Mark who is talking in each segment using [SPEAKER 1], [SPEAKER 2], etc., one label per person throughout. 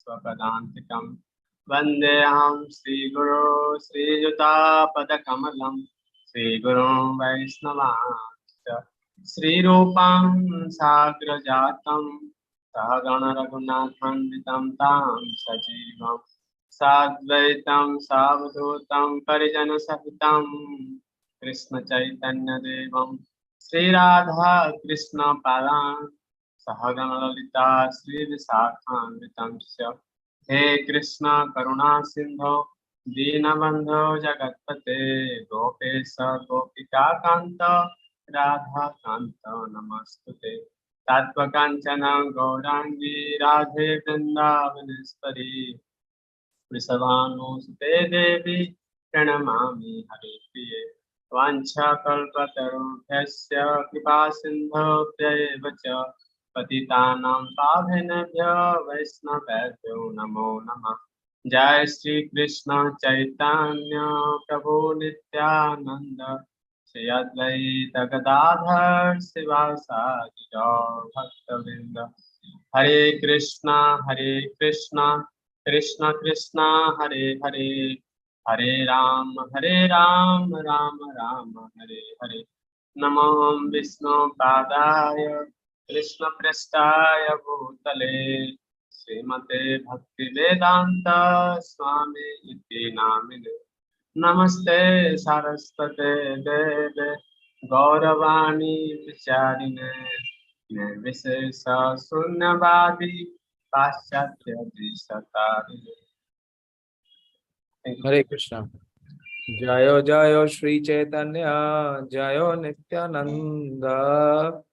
[SPEAKER 1] स्वपदान्तिकम् वन्देऽहं श्रीगुरो श्रीयुतापदकमलं श्रीगुरुं वैष्णवांश्च श्रीरूपं साग्रजातं सहगणरघुनाथान्वितं तां सजीवं साद्वैतं सावधूतं परिजनसहितं कृष्णचैतन्यदेवं श्रीराधा कृष्णपादान् सहगणललिता श्रीविशाखान्वितंश्च हे कृष्ण करुणा सिंधो दीनबंधो जगत्पते गोपेश गोपिका कांत राधा कांत नमस्तुते तत्त्वकाञ्चन गौरांगी राधे वृंदावनेश्वरी वृषभानुसुते देवी प्रणमामि हरिप्रिये वाञ्छाकल्पतरुभ्यश्च कृपासिन्धुभ्यैव च पतितानां पावनेभ्यो वैष्णवेभ्यो नमो नमः। जय श्री कृष्ण चैतन्य प्रभु नित्यानंद श्री अद्वैत गदाधर शिवासादि भक्तवृंद। हरे कृष्णा कृष्ण कृष्ण हरे हरे, हरे राम राम राम हरे हरे। नमो विष्णु पादाय कृष्ण पृष्ठाय भूतले श्रीमते भक्ति वेदांत स्वामी इति नामिने। नमस्ते सरस्वते देवे गौरवाणी विचारिणे निर्विशेष शून्यवादी पाश्चात्य दिशतारिणे।
[SPEAKER 2] Hare Krishna. Jayo Jayo Shri Chaitanya, Jayo Nityananda,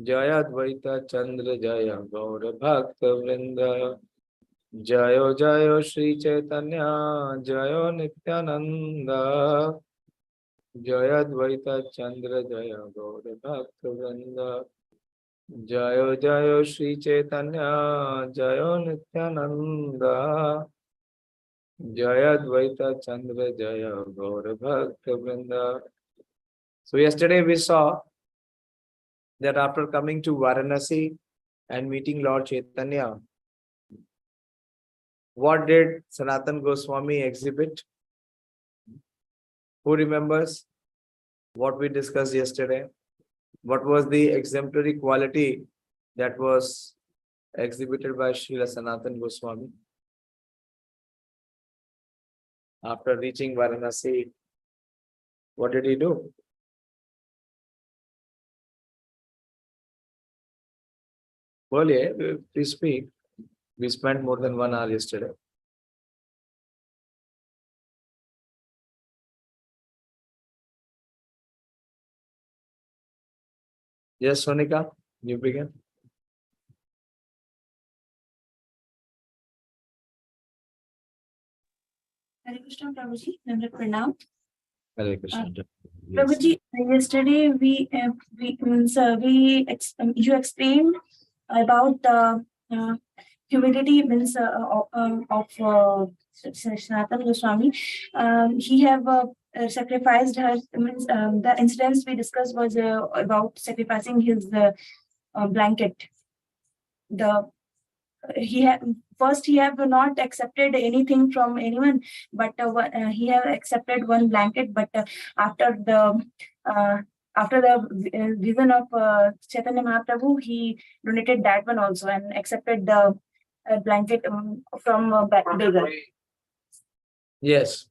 [SPEAKER 2] Jaya Dvaita Chandra, Jaya Gaura Bhakta Vrinda. Jayo Jayo Shri Chaitanya, Jayo Nityananda, Jaya Dvaita Chandra, Jaya Gaura Bhakta Vrinda. Jayo Jayo Shri Chaitanya, Jayo Nityananda, Jaya Dvaita Chandra, Jaya Gaura Bhakta Vrinda. So yesterday we saw that after coming to Varanasi and meeting Lord Chaitanya, what did Sanatana Gosvāmī exhibit? Who remembers what we discussed yesterday? What was the exemplary quality that was exhibited by Śrīla Sanātana Gosvāmī? After reaching Varanasi, what did he do? Boliye, please speak. We spent more than 1 hour yesterday. Yes, Sonika, you begin.
[SPEAKER 3] Hare Krishna, Prabhuji. Pranam.
[SPEAKER 2] Hare Krishna.
[SPEAKER 3] Prabhuji, yesterday you explained about the humility means of Sanatana Goswami. He have sacrificed her. Means the incidents we discussed was about sacrificing his blanket. He have not accepted anything from anyone, but he have accepted one blanket. But after the vision of Chaitanya Mahāprabhu, he donated that one also and accepted the blanket from beggar.
[SPEAKER 2] Yes.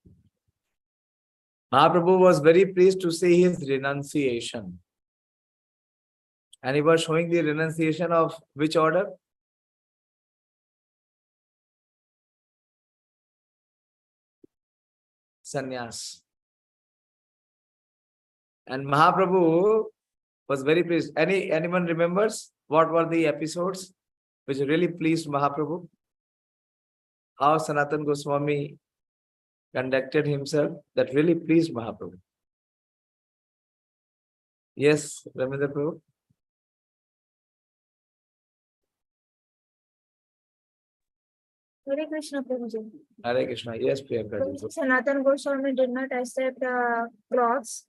[SPEAKER 2] Mahāprabhu was very pleased to see his renunciation. And he was showing the renunciation of which order? Sannyas. And Mahāprabhu was very pleased. Anyone remembers what were the episodes which really pleased Mahāprabhu? How Sanatana Goswami conducted himself that really pleased Mahāprabhu. Yes, Ramendra Prabhu.
[SPEAKER 4] Hare Krishna, Prabhuji.
[SPEAKER 2] Hare Krishna. Yes, Priyanka.
[SPEAKER 4] Sanatana Goswami did not accept cloths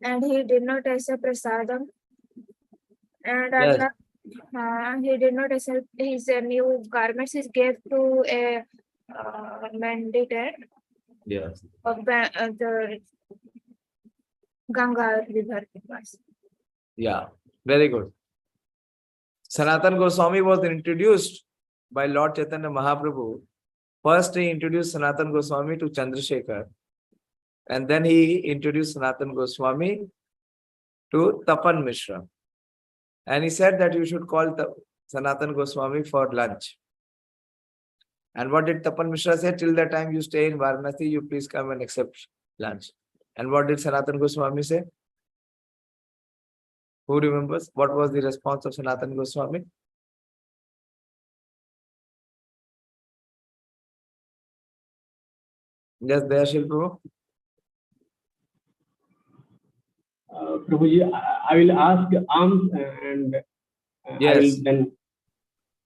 [SPEAKER 4] and he did not accept prasadam. And
[SPEAKER 2] Yes.
[SPEAKER 4] He did not accept his new garments. He gave to a mandate
[SPEAKER 2] Yes.
[SPEAKER 4] of the Ganga river.
[SPEAKER 2] Yeah. Very good. Sanatana Goswami was introduced by Lord Chaitanya Mahaprabhu. First, he introduced Sanatana Goswami to Chandrasekhar, and then he introduced Sanatana Goswami to Tapan Mishra. And he said that you should call Sanatana Goswami for lunch. And what did Tapan Mishra say? Till the time you stay in Varanasi, you please come and accept lunch. And what did Sanatana Goswami say? Who remembers? What was the response of Sanatana Goswami? Yes, Dayashil Prabhu.
[SPEAKER 1] Prabhuji, I will ask alms and I
[SPEAKER 2] Yes.
[SPEAKER 1] will then.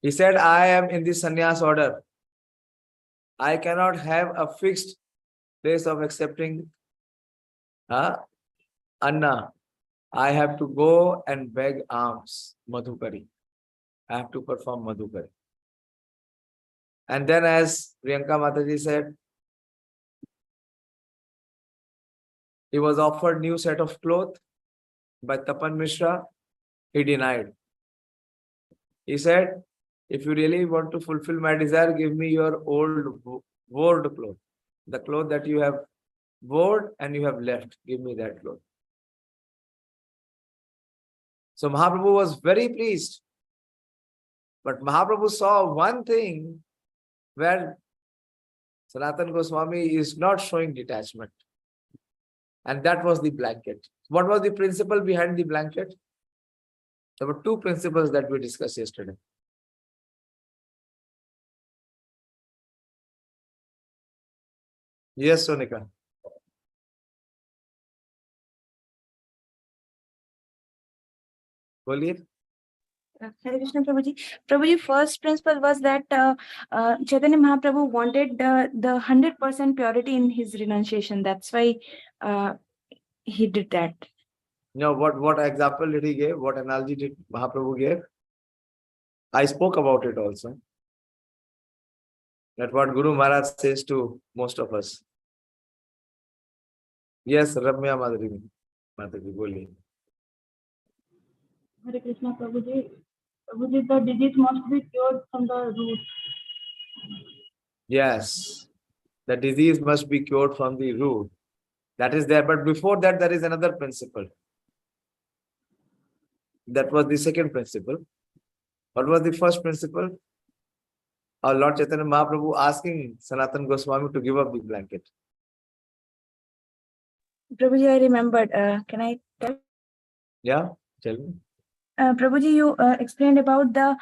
[SPEAKER 2] He said, I am in the sannyas order. I cannot have a fixed place of accepting Anna. I have to go and beg alms, Madhukari. I have to perform Madhukari. And then, as Priyanka Mataji said, he was offered new set of clothes by Tapan Mishra. He denied. He said, if you really want to fulfill my desire, give me your old wore cloth. The cloth that you have wore and you have left. Give me that cloth. So Mahaprabhu was very pleased. But Mahaprabhu saw one thing where Sanatana Goswami is not showing detachment. And that was the blanket. What was the principle behind the blanket? There were two principles that we discussed yesterday. Yes, Sonika. Boliye.
[SPEAKER 3] Hare Krishna Prabhuji. Prabhuji, first principle was that Chaitanya Mahaprabhu wanted the 100% purity in his renunciation. That's why he did that.
[SPEAKER 2] Now, what example did he give? What analogy did Mahaprabhu give? I spoke about it also. That's what Guru Maharaj says to most of us. Yes, Ramya Madhuri. Mataji, boliye.
[SPEAKER 3] Hare Krishna Prabhuji. Prabhuji, the disease must be cured from the root.
[SPEAKER 2] Yes, the disease must be cured from the root. That is there. But before that, there is another principle. That was the second principle. What was the first principle? Our Lord Chaitanya Mahaprabhu asking Sanatana Goswami to give up the blanket.
[SPEAKER 3] Prabhuji, I remembered. Can I tell?
[SPEAKER 2] Yeah, tell me.
[SPEAKER 3] Prabhuji, you explained about the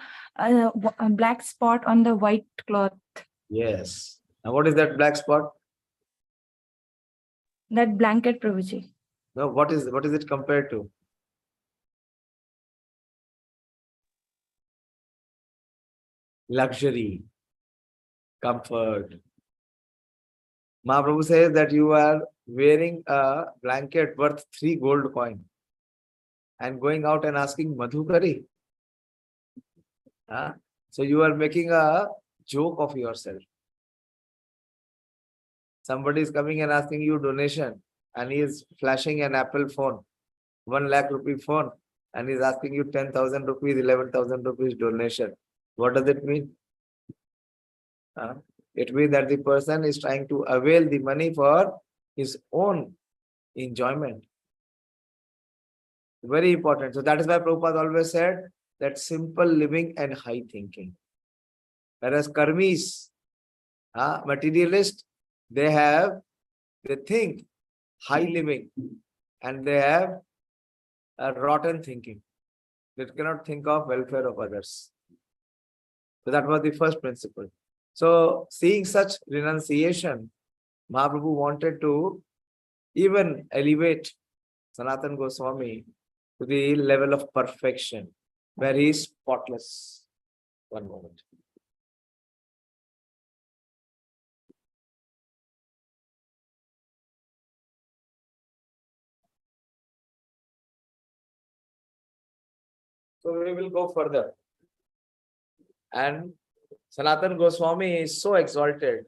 [SPEAKER 3] black spot on the white cloth.
[SPEAKER 2] Yes. Now, what is that black spot?
[SPEAKER 3] That blanket, Prabhuji.
[SPEAKER 2] No, what is it compared to? Luxury, comfort. Mahaprabhu says that you are wearing a blanket worth 3 gold coins and going out and asking Madhukari. So you are making a joke of yourself. Somebody is coming and asking you donation and he is flashing an Apple phone, 1 lakh rupee phone, and he is asking you 10,000 rupees, 11,000 rupees donation. What does it mean? It means that the person is trying to avail the money for his own enjoyment. Very important. So that is why Prabhupada always said that simple living and high thinking. Whereas karmis, materialists, they think high living and they have a rotten thinking. They cannot think of welfare of others. So that was the first principle. So seeing such renunciation, Mahaprabhu wanted to even elevate Sanatana Goswami to the level of perfection, where he is spotless. One moment. So we will go further. And Sanatana Goswami is so exalted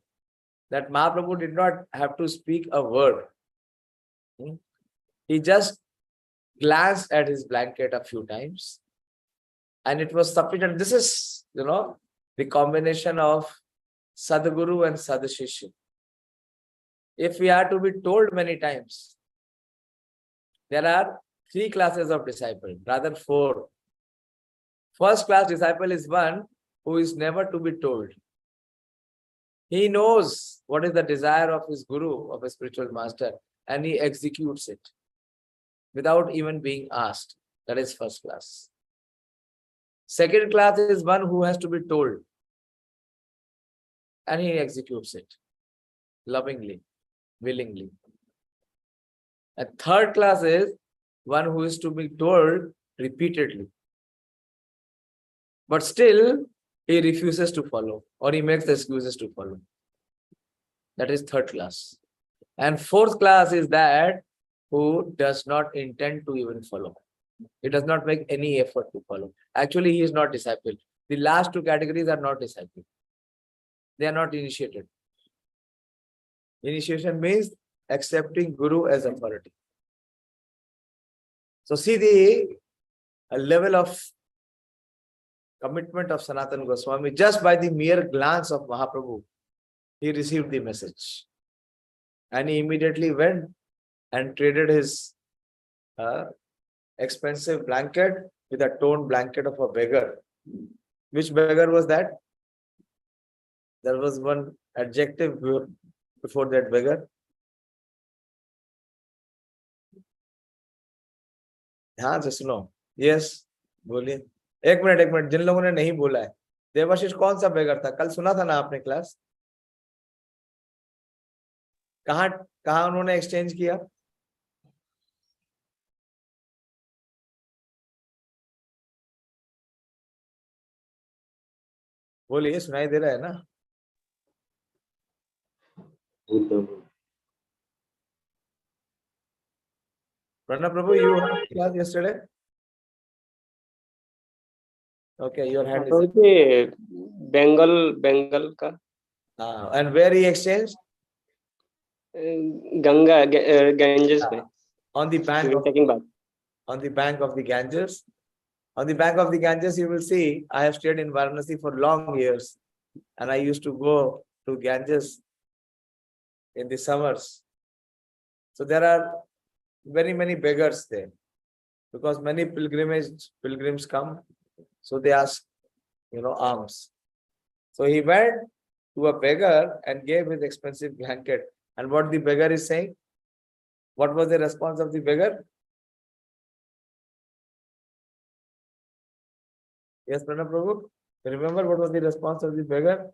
[SPEAKER 2] that Mahaprabhu did not have to speak a word. He just glanced at his blanket a few times and it was sufficient. This is, the combination of Sadguru and Sadshishya. If we are to be told many times, there are 3 classes of disciple, rather 4. First class disciple is one who is never to be told. He knows what is the desire of his guru, of a spiritual master, and he executes it without even being asked. That is first class. Second class is one who has to be told, and he executes it lovingly, willingly. And third class is one who is to be told repeatedly, but still he refuses to follow, or he makes excuses to follow. That is third class. And fourth class is that who does not intend to even follow. He does not make any effort to follow. Actually, he is not disciple. The last 2 categories are not disciple. They are not initiated. Initiation means accepting Guru as authority. So see the level of commitment of Sanatana Goswami. Just by the mere glance of Mahaprabhu, he received the message. And he immediately went and traded his expensive blanket with a torn blanket of a beggar. Which beggar was that? There was one adjective before that beggar. हाँ जी सुनो. Yes, बोलिए. एक minute जिन लोगों ने नहीं बोला है, देवाशीष कौन सा बेगर था? कल सुना था ना आपने क्लास? कहाँ उन्होंने एक्सचेंज किया? बोलिए, सुनाई दे रहा है ना? Prana Prabhu, you were in class yesterday? Okay, your hand is
[SPEAKER 5] Bengal ka.
[SPEAKER 2] And where he exchanged?
[SPEAKER 5] Ganges mein.
[SPEAKER 2] On the bank of
[SPEAKER 5] Taking bath.
[SPEAKER 2] On the bank of the Ganges. On the bank of the Ganges, you will see, I have stayed in Varanasi for long years, and I used to go to Ganges in the summers. So there are very many beggars there, because many pilgrims come, so they ask, alms. So he went to a beggar and gave his expensive blanket. And what the beggar is saying? What was the response of the beggar? Yes, Prana Prabhu, remember what was the response of the beggar?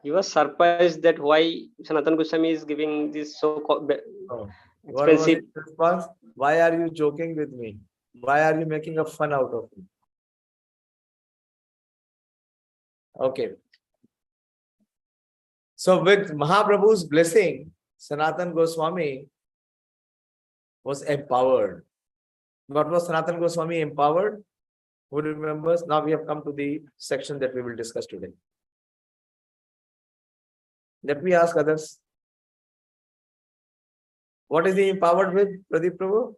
[SPEAKER 5] He was surprised that why Sanatana Goswami is giving this so-called
[SPEAKER 2] What was
[SPEAKER 5] expensive.
[SPEAKER 2] his response? Why are you joking with me? Why are you making a fun out of me? Okay. So with Mahaprabhu's blessing, Sanatana Goswami was empowered. What was Sanatana Goswami empowered? Who remembers? Now we have come to the section that we will discuss today. Let me ask others. What is he empowered with, Pradeep Prabhu?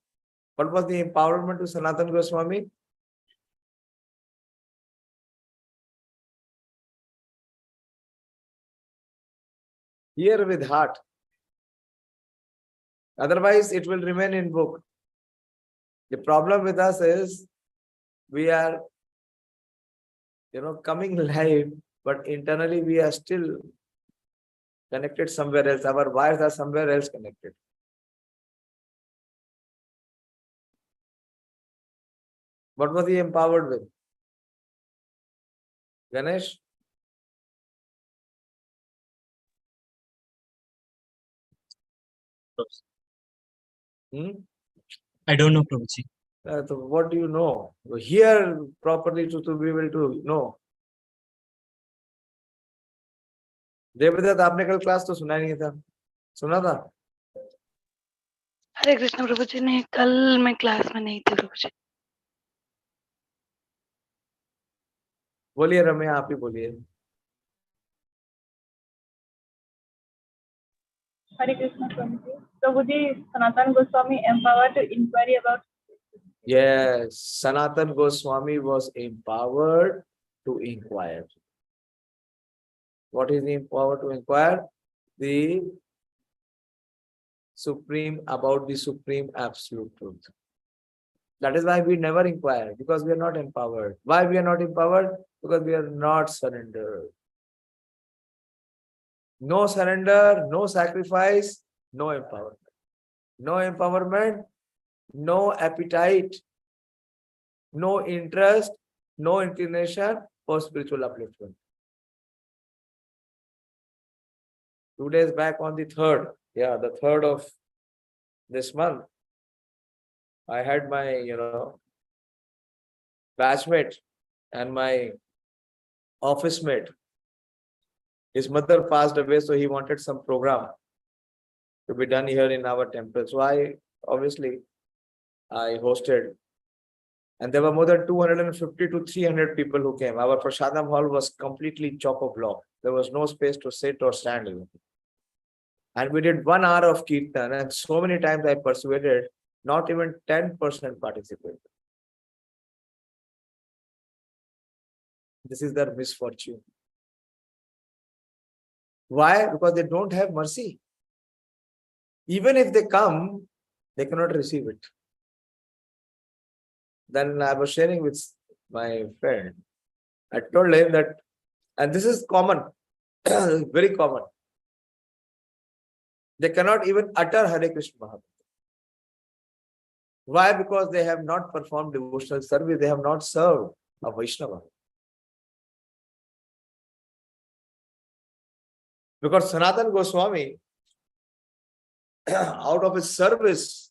[SPEAKER 2] What was the empowerment to Sanatana Goswami? Hear with heart. Otherwise, it will remain in book. The problem with us is we are, coming live, but internally we are still connected somewhere else. Our wires are somewhere else connected. What was he empowered with? Ganesh?
[SPEAKER 6] I don't know, Prabhuji.
[SPEAKER 2] So what do you know? Hear properly to be able to know. Devdutt, आपने कल class तो सुना नहीं था? सुना था?
[SPEAKER 7] हरे कृष्ण प्रभु जी, नहीं, कल मैं क्लास में नहीं थी प्रभु जी.
[SPEAKER 2] बोलिए रम्या, आप ही बोलिए.
[SPEAKER 7] Hare Krishna Prabhuji. Prabhuji, Sanatana Goswami empowered to inquiry about.
[SPEAKER 2] Yes, Sanatana Goswami was empowered to inquire. What is he empowered to inquire? The supreme, about the supreme absolute truth. That is why we never inquire, because we are not empowered. Why we are not empowered? Because we are not surrendered. No surrender, no sacrifice, no empowerment. No empowerment, no appetite, no interest, no inclination for spiritual upliftment. 2 days back on the 3rd, the 3rd of this month, I had my, batchmate and my office mate. His mother passed away, so he wanted some program to be done here in our temple. So I hosted, and there were more than 250 to 300 people who came. Our Prasadam hall was completely chock-a-block. There was no space to sit or stand even. And we did 1 hour of kirtan, and so many times I persuaded, not even 10% participated. This is their misfortune. Why? Because they don't have mercy. Even if they come, they cannot receive it. Then I was sharing with my friend. I told him that, and this is common, very common. They cannot even utter Hare Krishna Mahaprabhu. Why? Because they have not performed devotional service. They have not served a Vaishnava. Because Sanatana Goswami, out of his service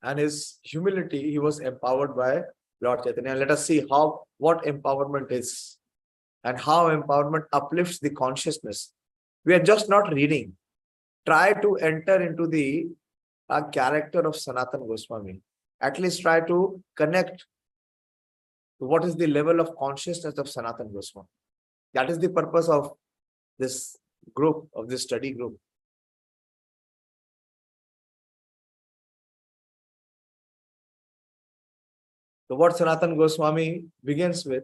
[SPEAKER 2] and his humility, he was empowered by Lord Chaitanya. Let us see what empowerment is and how empowerment uplifts the consciousness. We are just not reading. Try to enter into the character of Sanatana Goswami. At least try to connect to what is the level of consciousness of Sanatana Goswami. That is the purpose of this group, of this study group. So what Sanatana Goswami begins with,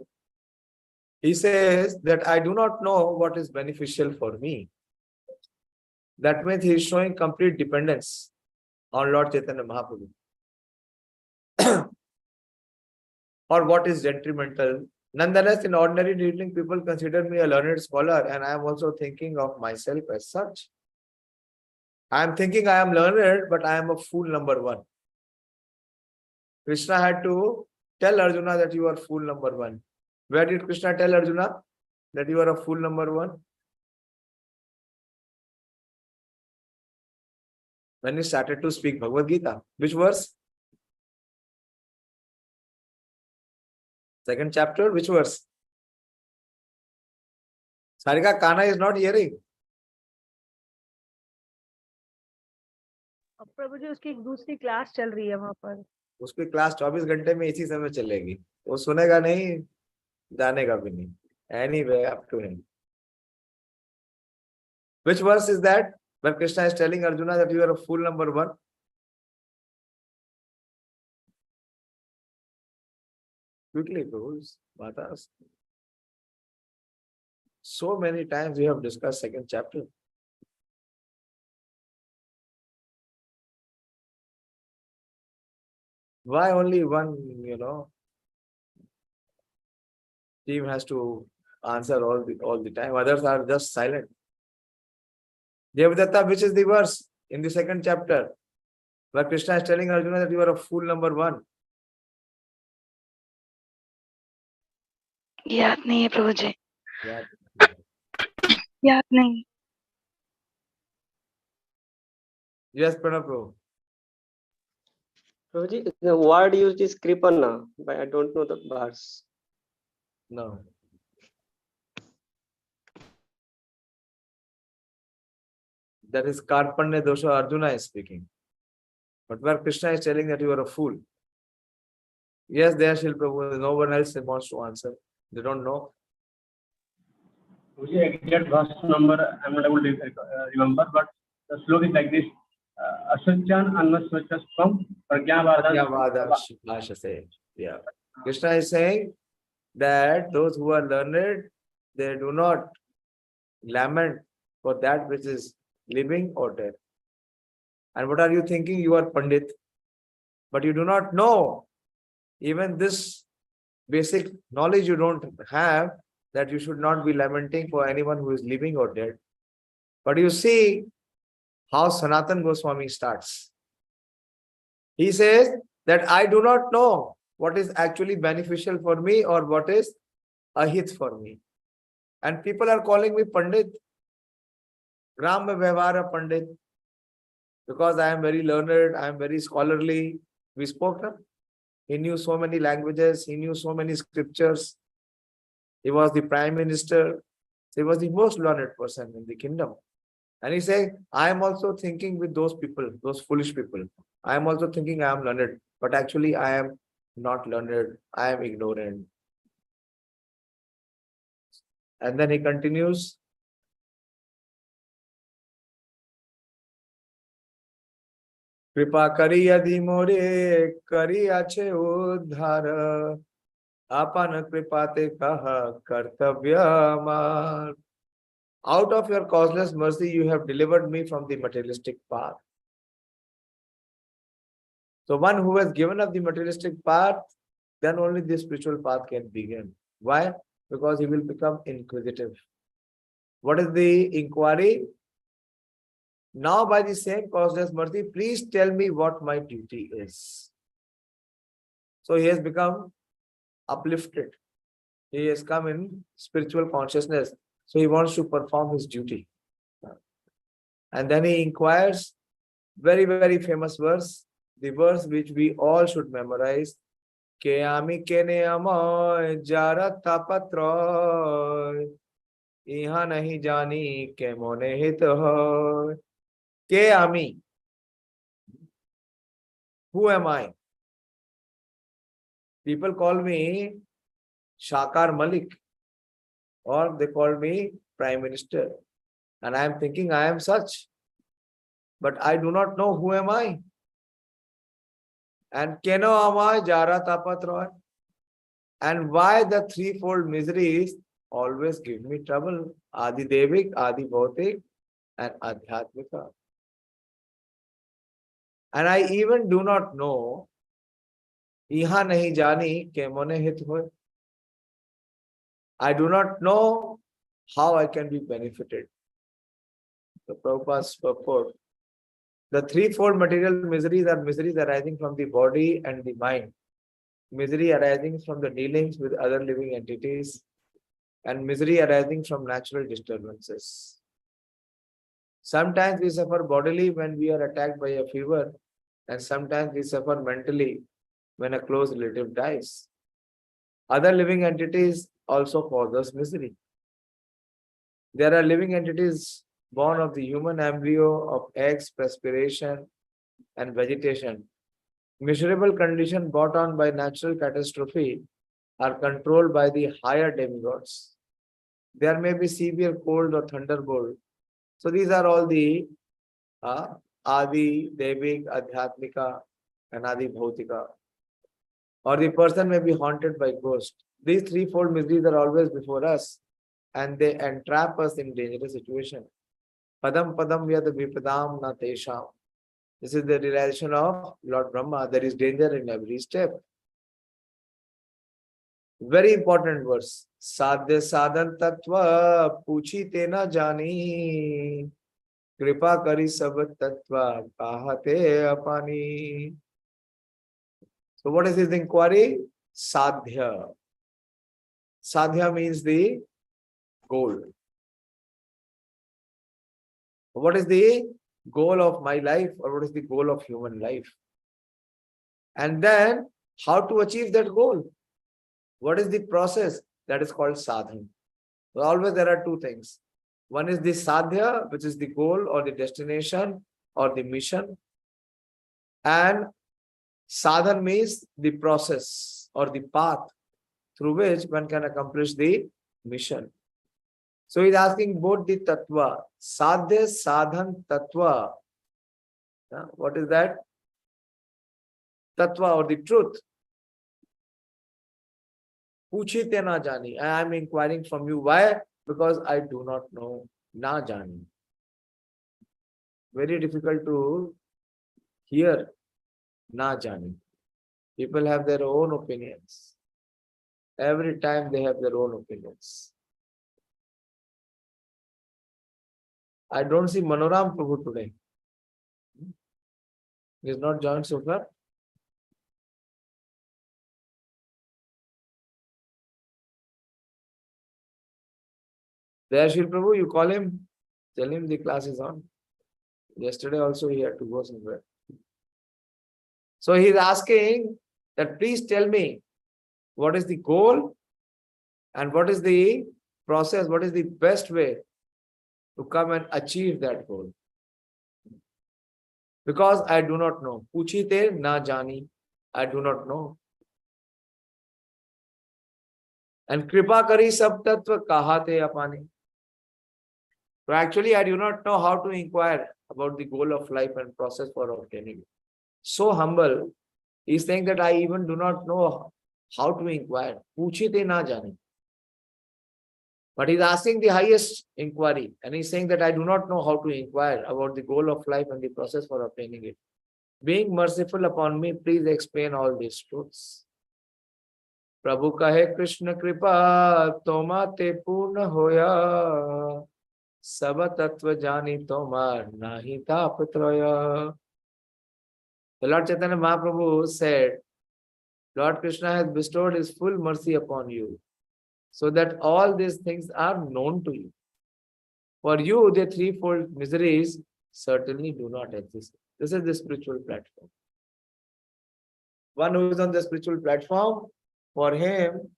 [SPEAKER 2] he says that I do not know what is beneficial for me. That means he is showing complete dependence on Lord Chaitanya Mahaprabhu. Or what is detrimental. Nonetheless, in ordinary dealing, people consider me a learned scholar, and I am also thinking of myself as such. I am thinking I am learned, but I am a fool number 1. Krishna had to tell Arjuna that you are fool number 1. Where did Krishna tell Arjuna that you are a fool number 1? When he started to speak Bhagavad Gita. Which verse? 2nd chapter, which verse? Sarika, Kana is not hearing.
[SPEAKER 8] प्रभु जी उसकी एक दूसरी class चल रही है वहां पर.
[SPEAKER 2] उसकी class 24 घंटे में इसी समय चलेगी. वो सुनेगा नहीं, जानेगा भी नहीं. Anyway, up to him. Which verse is that? Where Krishna is telling Arjuna that you are a fool number 1. Quickly, Prabhu, Matas. So many times we have discussed 2nd chapter. Why only one, team has to answer all the time? Others are just silent. Devadatta, which is the verse in the 2nd chapter where Krishna is telling Arjuna that you are a fool number 1?
[SPEAKER 3] याद नहीं है प्रभु जी.
[SPEAKER 2] Yeah.
[SPEAKER 3] याद नहीं.
[SPEAKER 2] Yes, Prabhu.
[SPEAKER 5] Prabhuji, the word used is kripana, but I don't know the verse.
[SPEAKER 2] No. That is Karpanya dosha, Arjuna is speaking. But where Krishna is telling that you are a fool. Yes, there, Śrīla Prabhu. No one else wants to answer. They don't know.
[SPEAKER 1] Exact verse number I'm not able to remember, but the slogan is like this: Asachan Anmasvachasvam Pragyavadam.
[SPEAKER 2] Yeah. Krishna is saying that those who are learned, they do not lament for that which is living or dead. And what are you thinking? You are Pandit, but you do not know. Even this basic knowledge you don't have, that you should not be lamenting for anyone who is living or dead. But you see how Sanātana Gosvāmī starts. He says that I do not know what is actually beneficial for me or what is ahit for me. And people are calling me Pandit, Grama Vyavhara Pandit, because I am very learned, I am very scholarly. We spoke now. He knew so many languages, he knew so many scriptures. He was the Prime Minister. He was the most learned person in the kingdom. And he said, I am also thinking with those people, those foolish people. I am also thinking I am learned, but actually I am not learned. I am ignorant. And then he continues. Kripa kari yadi more kari ache udhara apana kripate kaha kartavyamar. Out of your causeless mercy, you have delivered me from the materialistic path. So one who has given up the materialistic path, then only the spiritual path can begin. Why? Because he will become inquisitive. What is the inquiry? Now by the same causeless mercy, please tell me what my duty is. So he has become uplifted. He has come in spiritual consciousness. So he wants to perform his duty. And then he inquires, very, very famous verse, the verse which we all should memorize. Ke ami kene amoy jara tapatroy iha nahi jani ke mone hit hoy. Ke ami. Who am I? People call me Shakar Malik, or they call me Prime Minister. And I am thinking I am such. But I do not know who am I. And keno amai jara tapatroy. And why the threefold miseries always give me trouble? Adi Devik, Adi Bhautik, and Adhyatmika. And I even do not know, iha nahi jani ke mone hit hoy. I do not know how I can be benefited. The Prabhupada's purport. The threefold material miseries are miseries arising from the body and the mind. Misery arising from the dealings with other living entities, and misery arising from natural disturbances. Sometimes we suffer bodily when we are attacked by a fever, and sometimes we suffer mentally when a close relative dies. Other living entities also cause us misery. There are living entities born of the human embryo, of eggs, perspiration, and vegetation. Miserable condition brought on by natural catastrophe are controlled by the higher demigods. There may be severe cold or thunderbolt. So these are all the Adi, Devik, Adhyatmika, and Adi Bhautika. Or the person may be haunted by ghosts. These threefold miseries are always before us, and they entrap us in dangerous situations. Padam padam yad vipadam na tesham. This is the realization of Lord Brahma. There is danger in every step. Very important verse. Sadhya sadhan tattva puchi tena jani. Kripa kari sab tattva kahate apani. So what is his inquiry? Sadhya. Sadhya means the goal. What is the goal of my life, or what is the goal of human life? And then how to achieve that goal? What is the process? That is called sadhana. So always there are two things. One is the sadhya, which is the goal or the destination or the mission. And Sadhan means the process or the path through which one can accomplish the mission. So he's asking both the tattva, sadhya, sadhan, tattva. What is that? Tattva or the truth. Puchite na jani. I am inquiring from you. Why? Because I do not know. Na jani. Very difficult to hear. Na jani. People have their own opinions. Every time they have their own opinions. I don't see Manoram Prabhu today. He is not joined so far. There, Shri Prabhu, you call him, tell him the class is on. Yesterday also he had to go somewhere. So he is asking that please tell me what is the goal and what is the process, what is the best way to come and achieve that goal. Because I do not know. Puchite na jani. I do not know. And kripa kari sab tattva kahate apani. So actually, I do not know how to inquire about the goal of life and process for obtaining it. So humble, he is saying that I even do not know how to inquire. Puchite na jani. But he's asking the highest inquiry, and he's saying that I do not know how to inquire about the goal of life and the process for obtaining it. Being merciful upon me, please explain all these truths. Prabhu kahe Krishna kripa toma te purna hoya sab tattva jani tomar nahi tapatraya. The Lord Chaitanya Mahaprabhu said, Lord Krishna has bestowed his full mercy upon you, so that all these things are known to you. For you, the threefold miseries certainly do not exist. This is the spiritual platform. One who is on the spiritual platform, for him,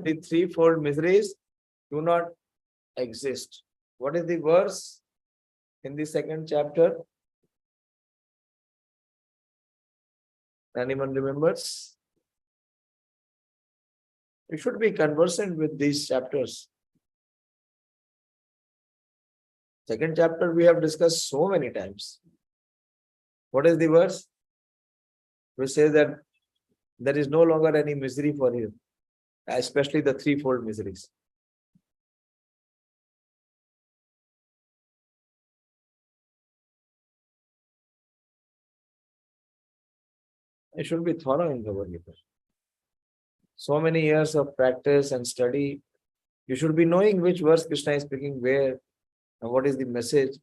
[SPEAKER 2] the threefold miseries do not exist. What is the verse in the second chapter? Anyone remembers? You should be conversant with these chapters. Second chapter we have discussed so many times. What is the verse? Which says that there is no longer any misery for him, especially the threefold miseries. It should be thorough in Bhagavad Gita. So many years of practice and study, you should be knowing which verse Krishna is speaking where and what is the message.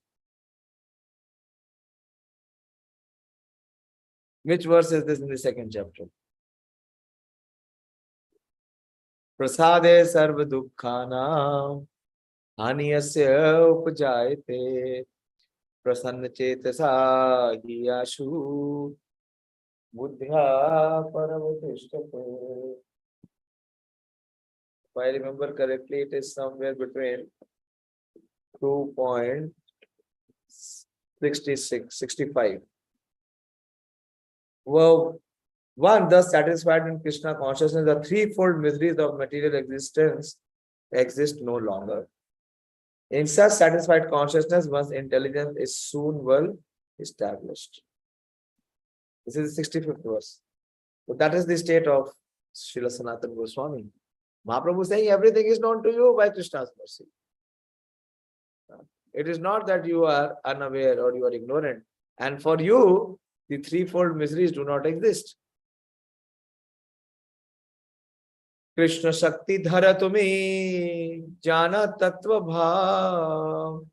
[SPEAKER 2] Which verse is this in the second chapter? Prasade sarva dukkhana haniyasya upajayate prasanna chetasa hiyashu buddhya paramutishtate. If I remember correctly, it is somewhere between 2.65. Well, one, thus satisfied in Krishna consciousness, the threefold miseries of material existence exist no longer. In such satisfied consciousness, one's intelligence is soon well established. This is the 65th verse. So that is the state of Śrīla Sanātana Gosvāmī. Mahāprabhu is saying everything is known to you by Krishna's mercy. It is not that you are unaware or you are ignorant. And for you, the threefold miseries do not exist. Krishna Shakti Dhara Tumi Jana Tattva Bhav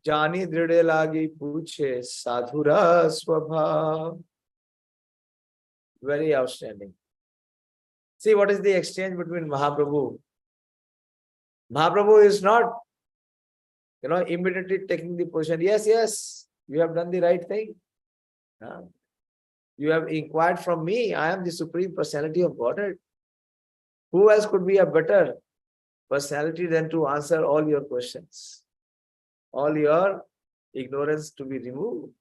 [SPEAKER 2] Jani Dride Lagi Puche Sadhura Swabhav. Very outstanding. See what is the exchange between Mahaprabhu. Mahaprabhu is not, immediately taking the position. Yes, you have done the right thing. You have inquired from me. I am the Supreme Personality of Godhead. Who else could be a better personality than to answer all your questions? All your ignorance to be removed.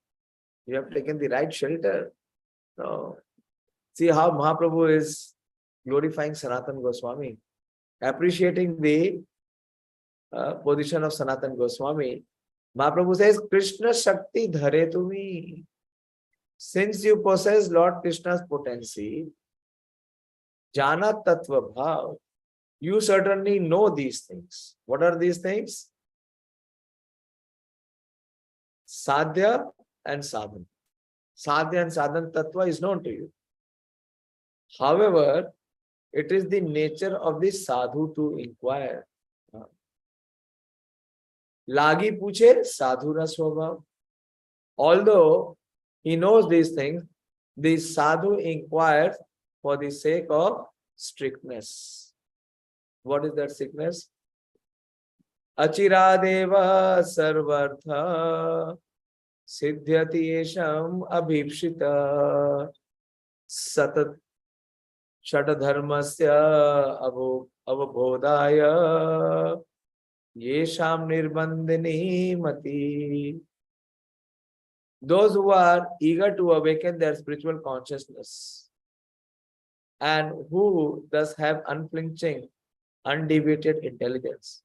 [SPEAKER 2] You have taken the right shelter. So, See how Mahaprabhu is glorifying Sanatana Gosvāmī, appreciating the position of Sanatana Gosvāmī. Mahaprabhu says, Krishna Shakti Dhare Tumi. Since you possess Lord Krishna's potency, Jana Tattva Bhav, you certainly know these things. What are these things? Sadhya and Sadhan. Sadhya and Sadhan Tattva is known to you. However, it is the nature of the sadhu to inquire. Lagi puche sadhura swabhav. Although he knows these things, the sadhu inquires for the sake of strictness. What is that strictness? Achiradeva sarvartha siddhyati esham abhipshita satat Shatadharmasya avabodhaya yesham nirbandhini mati. Those who are eager to awaken their spiritual consciousness and who thus have unflinching, undeviated intelligence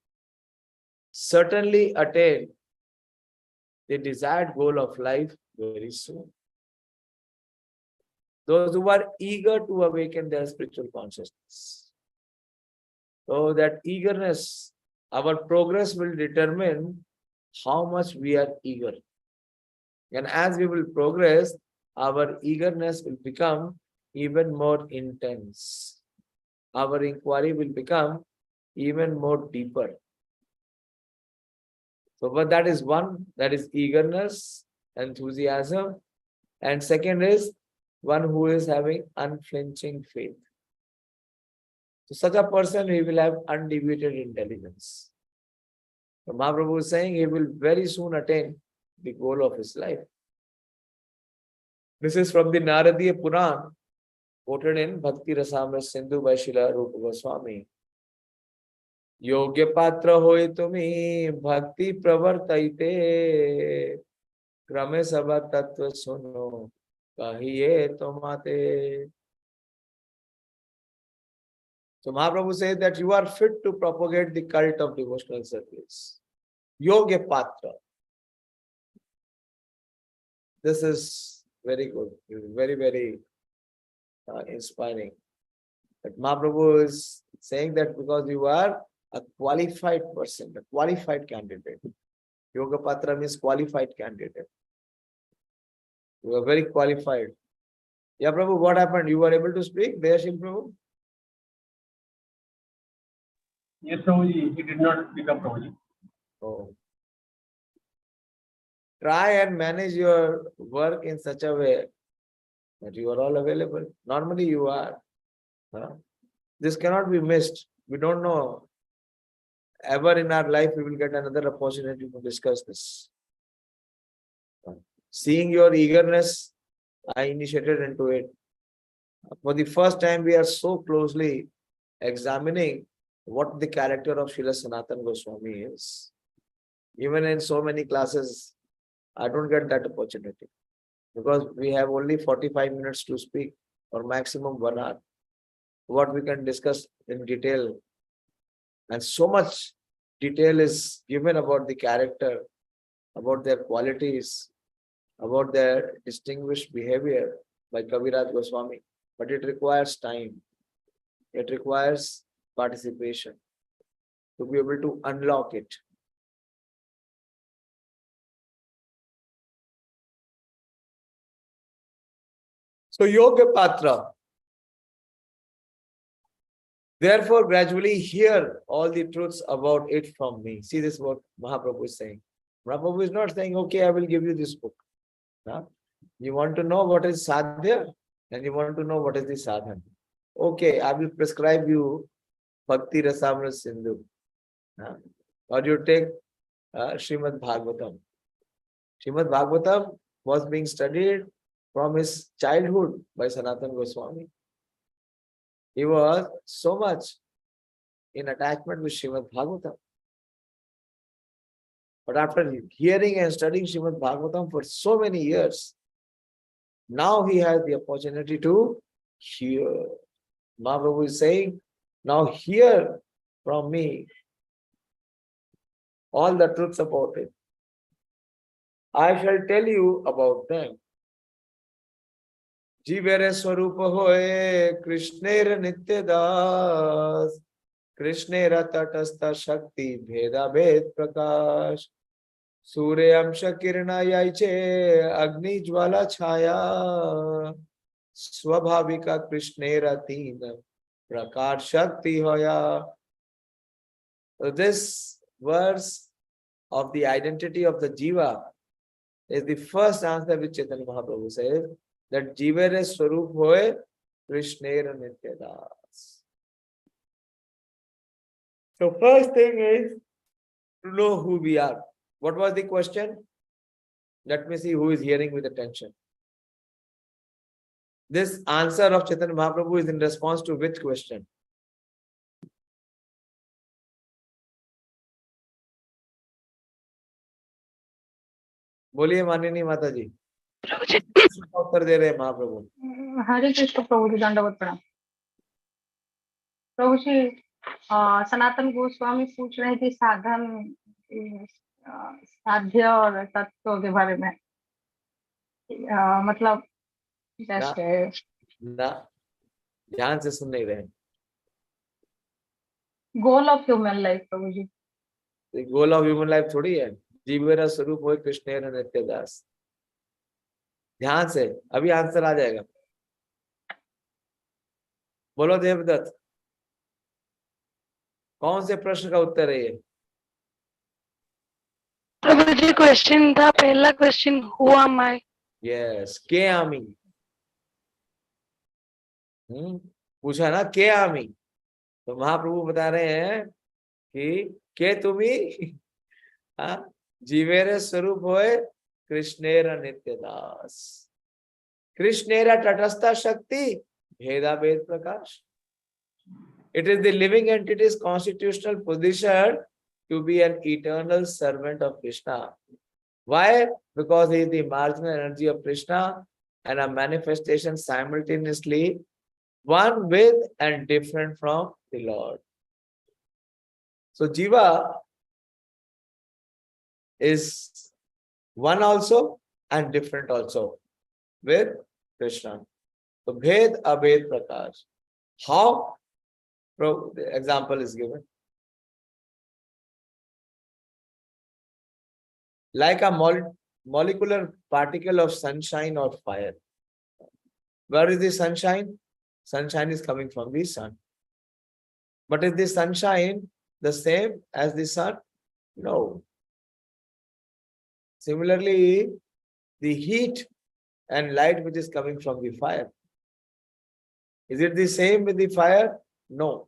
[SPEAKER 2] certainly attain the desired goal of life very soon. Those who are eager to awaken their spiritual consciousness. So that eagerness, our progress will determine how much we are eager. And as we will progress, our eagerness will become even more intense. Our inquiry will become even more deeper. So, but that is one, that is eagerness, enthusiasm. And second is one who is having unflinching faith. So such a person, he will have undeviated intelligence. So Mahaprabhu is saying he will very soon attain the goal of his life. This is from the Naradiya Puran, quoted in Bhakti Rasamrita Sindhu by Śrīla Gosvāmī. Yogya patra hoy tumi bhakti pravartaite krame sabha tattva suno kahiye tomate. So Mahaprabhu says that you are fit to propagate the cult of devotional service. Yogya patra. This is very good. Very, very inspiring. But Mahaprabhu is saying that because you are a qualified person, a qualified candidate. Yoga Patra means qualified candidate. You are very qualified. Yeah, Prabhu, what happened? You were able to speak? Dayashil Prabhu?
[SPEAKER 1] Yes, Prabhuji, he did not become Prabhuji.
[SPEAKER 2] Oh. Try and manage your work in such a way that you are all available. Normally you are. This cannot be missed. We don't know. Ever in our life we will get another opportunity to discuss this. Seeing your eagerness, I initiated into it. For the first time, we are so closely examining what the character of Śrīla Sanātana Gosvāmī is. Even in so many classes, I don't get that opportunity because we have only 45 minutes to speak or maximum 1 hour. What we can discuss in detail. And so much detail is given about the character, about their qualities, about their distinguished behavior by Kaviraj Goswami. But it requires time. It requires participation to be able to unlock it. So Yoga Patra. Therefore, gradually hear all the truths about it from me. See, this is what Mahaprabhu is saying. Mahaprabhu is not saying, okay, I will give you this book. You want to know what is sadhya and you want to know what is the sadhan. Okay, I will prescribe you Bhakti Rasamrita Sindhu. Or you take Srimad Bhagavatam. Srimad Bhagavatam was being studied from his childhood by Sanatana Goswami. He was so much in attachment with Srimad Bhagavatam. But after hearing and studying Srimad Bhagavatam for so many years, now he has the opportunity to Hear. Mahāprabhu is saying, now hear from me all the truths about it. I shall tell you about them. Jivere swarupa hoye Krishnera nitya das Krishnera tatastha shakti bheda bhed prakash Suryamsha kirna yaiche agni jwala chaya Swabhavika Krishnera tina prakar shakti hoya. So this verse of the identity of the Jiva is the first answer which Chaitanya Mahaprabhu says, that Jivere Swarup Hoye Krishnera Nitya Das. So first thing is to know who we are. What was the question? Let me see who is hearing with attention. This answer of Chaitanya Mahaprabhu is in response to which question? बोलिए माननीय माता जी, उत्तर दे रहे हैं महाप्रभु।
[SPEAKER 8] हरे कृष्ण प्रभु जी, दंडवत प्रणाम। प्रभु जी, सनातन गोस्वामी पूछ रहे थे साधन, साध्य और तत्व के बारे में। मतलब जैसे
[SPEAKER 2] ना ध्यान से सुन नहीं रहे।
[SPEAKER 8] गोल ऑफ ह्यूमन लाइफ प्रभु जी।
[SPEAKER 2] गोल ऑफ ह्यूमन लाइफ थोड़ी है। जीवेरा स्वरूप हो कृष्णेर नित्य दास। ध्यान से, अभी आंसर आ जाएगा। बोलो देवदत्त, कौन से प्रश्न का उत्तर है ये?
[SPEAKER 9] प्रभु जी क्वेश्चन था, पहला question who am I.
[SPEAKER 2] Yes, के आमी। पूछा ना के आमी, तो महाप्रभु बता रहे हैं कि के तुम्ही जीवेरे स्वरूप होए कृष्णेर नित्य दास। कृष्णेर तटस्थ शक्ति भेदा भेद प्रकाश। It is the living entity's constitutional position to be an eternal servant of Krishna. Why? Because he is the marginal energy of Krishna and a manifestation simultaneously one with and different from the Lord. So Jiva is one also and different also with Krishna. So Bhed Abhed Prakash. How? The example is given. Like a molecular particle of sunshine or fire. Where is the sunshine? Sunshine is coming from the sun. But is the sunshine the same as the sun? No. Similarly, the heat and light which is coming from the fire. Is it the same with the fire? No.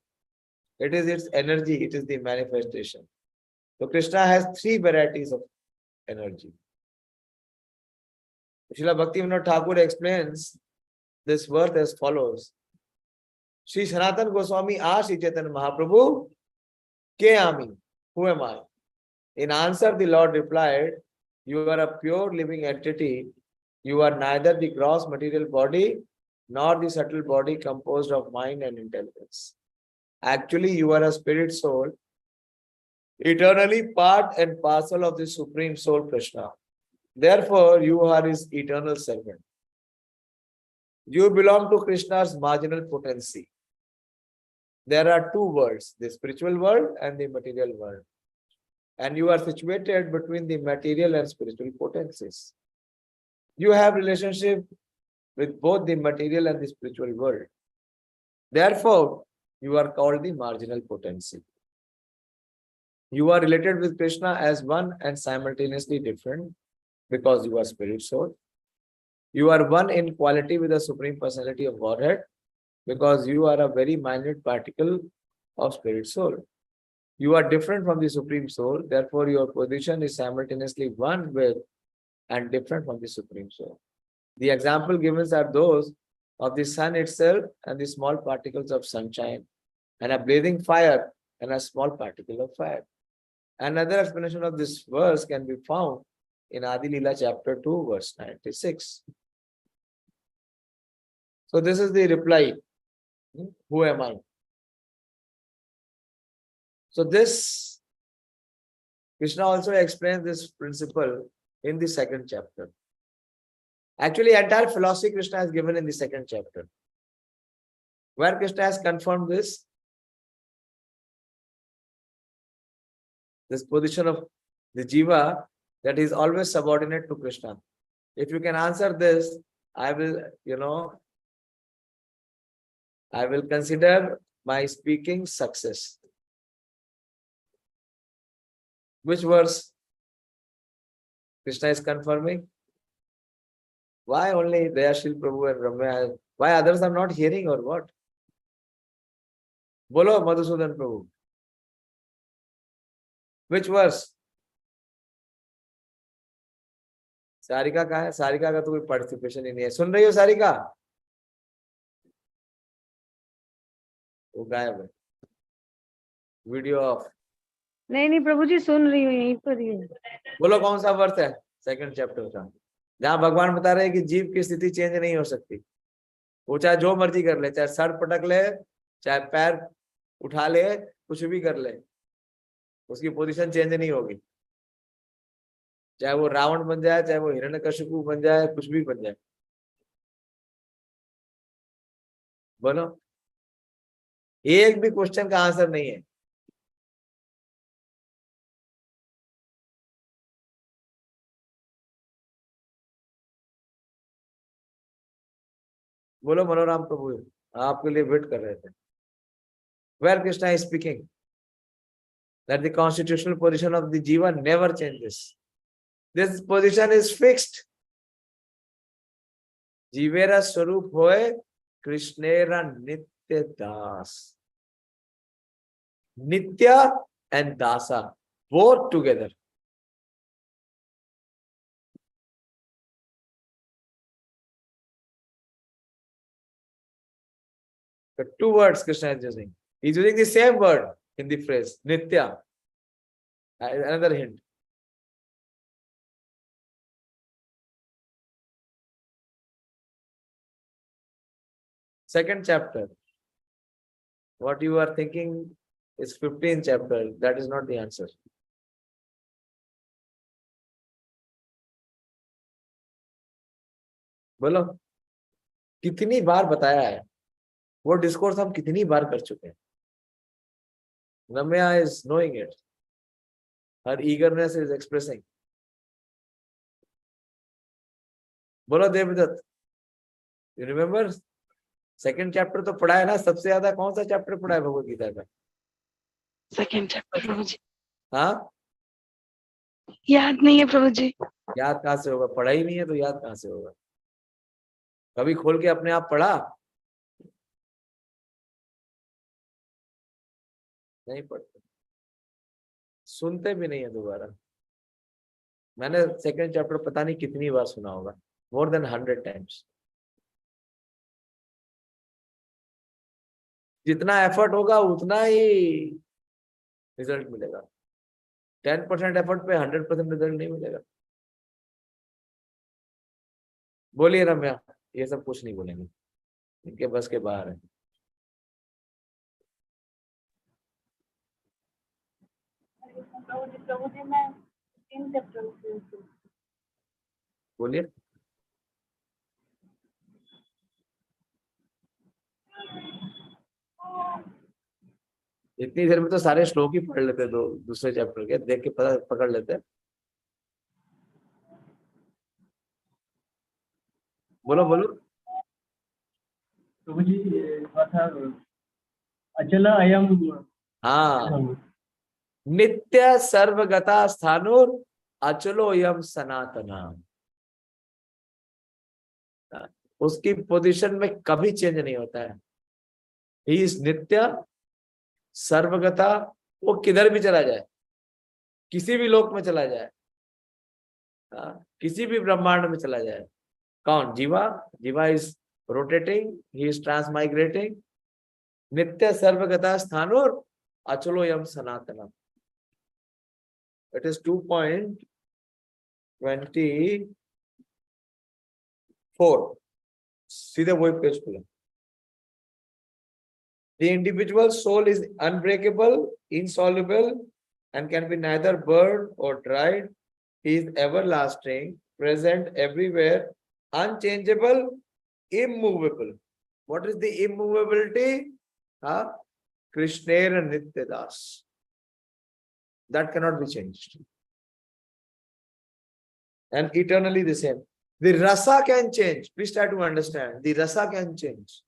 [SPEAKER 2] It is its energy, it is the manifestation. So Krishna has three varieties of energy. Srila Bhaktivinoda Thakur explains this verse as follows. Śrīla Sanātana Gosvāmī asked Chaitanya Mahaprabhu, Ke ami? Who am I? In answer, the Lord replied, you are a pure living entity. You are neither the gross material body nor the subtle body composed of mind and intelligence. Actually, you are a spirit soul, eternally part and parcel of the Supreme Soul Krishna. Therefore, you are his eternal servant. You belong to Krishna's marginal potency. There are two worlds, the spiritual world and the material world. And you are situated between the material and spiritual potencies. You have relationship with both the material and the spiritual world. Therefore, you are called the marginal potency. You are related with Krishna as one and simultaneously different because you are spirit soul. You are one in quality with the Supreme Personality of Godhead because you are a very minute particle of spirit soul. You are different from the Supreme Soul, therefore your position is simultaneously one with and different from the Supreme Soul. The example given are those of the sun itself and the small particles of sunshine, and a blazing fire and a small particle of fire. Another explanation of this verse can be found in Adi Leela chapter 2, verse 96. So this is the reply. Who am I? So this, Krishna also explains this principle in the second chapter. Actually, entire philosophy Krishna has given in the second chapter, where Krishna has confirmed this position of the jiva, that is always subordinate to Krishna. If you can answer this, I will, I will consider my speaking success. Which verse Krishna is confirming? Why only Dayashil Prabhu and Ramya? Why others are not hearing or what? Bolo Madhusudan Prabhu. Which verse? Sarika कहाँ है? सारिका का तो कोई participation ही नहीं है. सुन रही हो सारिका? वो गायब है. Video of.
[SPEAKER 8] नहीं प्रभु जी सुन रही हूँ, यहीं पर ही हूँ.
[SPEAKER 2] बोलो कौन सा वर्ष है सेकंड चैप्टर का, जहां भगवान बता रहे हैं कि जीव की स्थिति चेंज नहीं हो सकती. वो चाहे जो मर्जी कर ले, चाहे सर पटक ले, चाहे पैर उठा ले, कुछ भी कर ले, उसकी पोजीशन चेंज नहीं होगी. चाहे वो रावण बन जाए, चाहे वो हिरण्यकशिपु बन जाए, कुछ भी बन जाए. बोलो, एक भी क्वेश्चन का आंसर नहीं है. बोलो मनोराम प्रभु, आपके लिए वेट कर रहे थे. Where Krishna is speaking that the constitutional position of the jiva never changes. This position is fixed. Jivera Swarup hoye Krishnera Nitya Das. Nitya and Dasa, both together. The two words Krishna is using. He is using the same word in the phrase, Nitya. Another hint. Second chapter. What you are thinking is 15th chapter. That is not the answer. बोलो, कितनी बार बताया है वो discourse, हम कितनी बार कर चुके हैं. Ramya is knowing it. Her eagerness is expressing. बोलो Devdatta, you remember? Second chapter तो पढ़ा है ना सबसे ज्यादा. कौन सा चैप्टर पढ़ा है भगवद गीता का?
[SPEAKER 9] सेकंड चैप्टर प्रभु जी.
[SPEAKER 2] हाँ,
[SPEAKER 9] याद नहीं है प्रभु जी.
[SPEAKER 2] याद कहाँ से होगा? पढ़ा ही नहीं है तो याद कहाँ से होगा? कभी खोल के अपने आप पढ़ा? नहीं पढ़ते, सुनते भी नहीं है दोबारा. मैंने सेकंड चैप्टर पता नहीं कितनी बार सुना होगा, more than 100 times. जितना एफर्ट होगा उतना ही रिजल्ट मिलेगा. 10% एफर्ट पे 100% रिजल्ट नहीं मिलेगा. बोलिए रम्या, ये सब कुछ नहीं बोलेंगे, इनके बस के बाहर है.
[SPEAKER 7] प्रभु जी मैं 3 चैप्टर
[SPEAKER 2] बोलिए. इतनी देर में तो सारे श्लोक ही पढ़ लेते, दो दूसरे चैप्टर के देख के पता पकड़ लेते. बोलो बोलो.
[SPEAKER 1] प्रभु जी अचल अयम.
[SPEAKER 2] हाँ, नित्य सर्वगता स्थानुर अचलो यम सनातना. उसकी पोजीशन में कभी चेंज नहीं होता है. ही इज नित्य सर्वगता. वो किधर भी चला जाए, किसी भी लोक में चला जाए, किसी भी ब्रह्मांड में चला जाए. कौन? जीवा. जीवा इज रोटेटिंग, ही इज ट्रांसमाइग्रेटिंग. नित्य सर्वगता स्थानुर अचलो यम सनातनम. It is 2.24. सीधे वही पेज खुला. The individual soul is unbreakable, insoluble, and can be neither burned or dried. He is everlasting, present everywhere, unchangeable, immovable. What is the immovability? Krishnera Nityadas. That cannot be changed. And eternally the same. The rasa can change. Please try to understand. The rasa can change.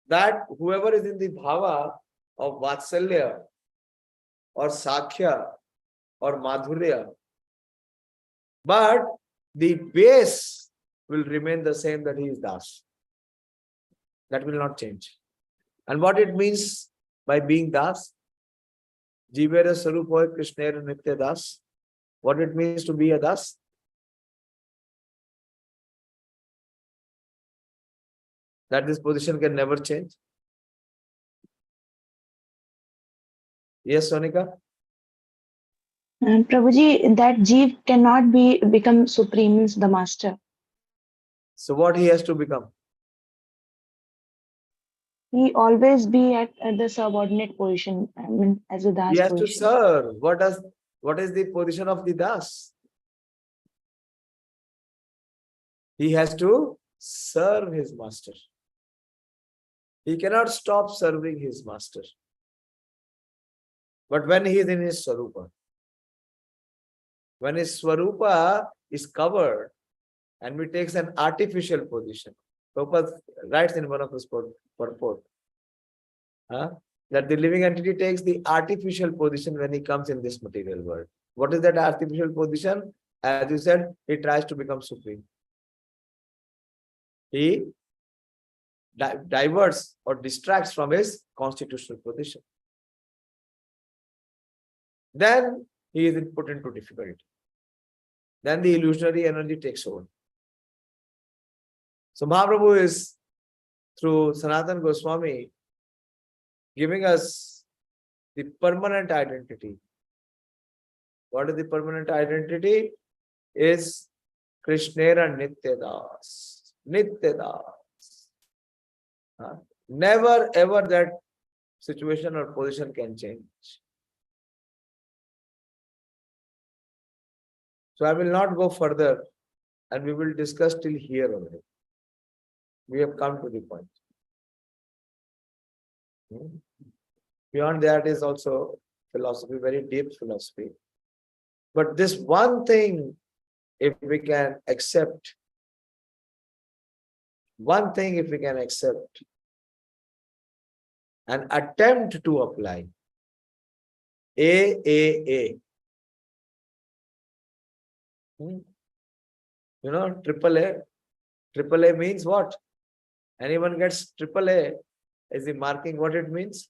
[SPEAKER 2] That whoever is in the bhava of Vatsalya or Sakhya or Madhurya, but the base will remain the same, that he is Das. That will not change. And what it means by being Das? Jivera Sarupa Krishnera Nitya Das. What it means to be a Das? That this position can never change. Yes, Sonika?
[SPEAKER 3] Prabhuji, that Jeev cannot become supreme, means the master.
[SPEAKER 2] So what he has to become?
[SPEAKER 3] He always be at the subordinate position, I mean, as a Das
[SPEAKER 2] He has
[SPEAKER 3] position.
[SPEAKER 2] to serve. What is the position of the Das? He has to serve his master. He cannot stop serving his master. But when he is in his Swarupa, when his Swarupa is covered and he takes an artificial position, Prabhupada writes in one of his purport, that the living entity takes the artificial position when he comes in this material world. What is that artificial position? As you said, he tries to become supreme. He diverts or distracts from his constitutional position. Then he is put into difficulty. Then the illusionary energy takes over. So Mahāprabhu is, through Sanātana Gosvāmī, giving us the permanent identity. What is the permanent identity? Is Krishnera Nityadas. Nityadas. Never ever that situation or position can change. So I will not go further, and we will discuss till here only. We have come to the point. Beyond that is also philosophy, very deep philosophy. But this one thing, if we can accept, and attempt to apply, A. You know, AAA. AAA means what? Anyone gets AAA as the marking, what it means?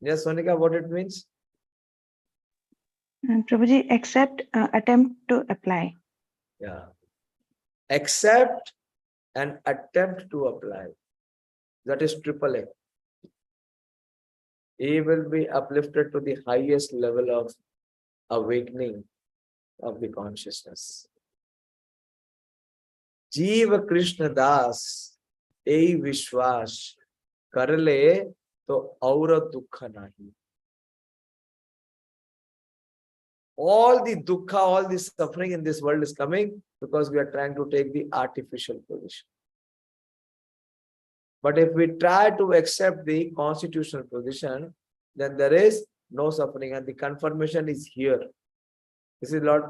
[SPEAKER 2] Yes, Sonika, what it means?
[SPEAKER 3] Prabhuji, accept, attempt to apply.
[SPEAKER 2] Yeah. Accept and attempt to apply. That is AAA. He will be uplifted to the highest level of awakening of the consciousness. Jiva Krishna Das, ei Vishwas, karle to aura dukha nahi. All the dukkha, all the suffering in this world is coming because we are trying to take the artificial position. But if we try to accept the constitutional position, then there is no suffering, and the confirmation is here. This is Lord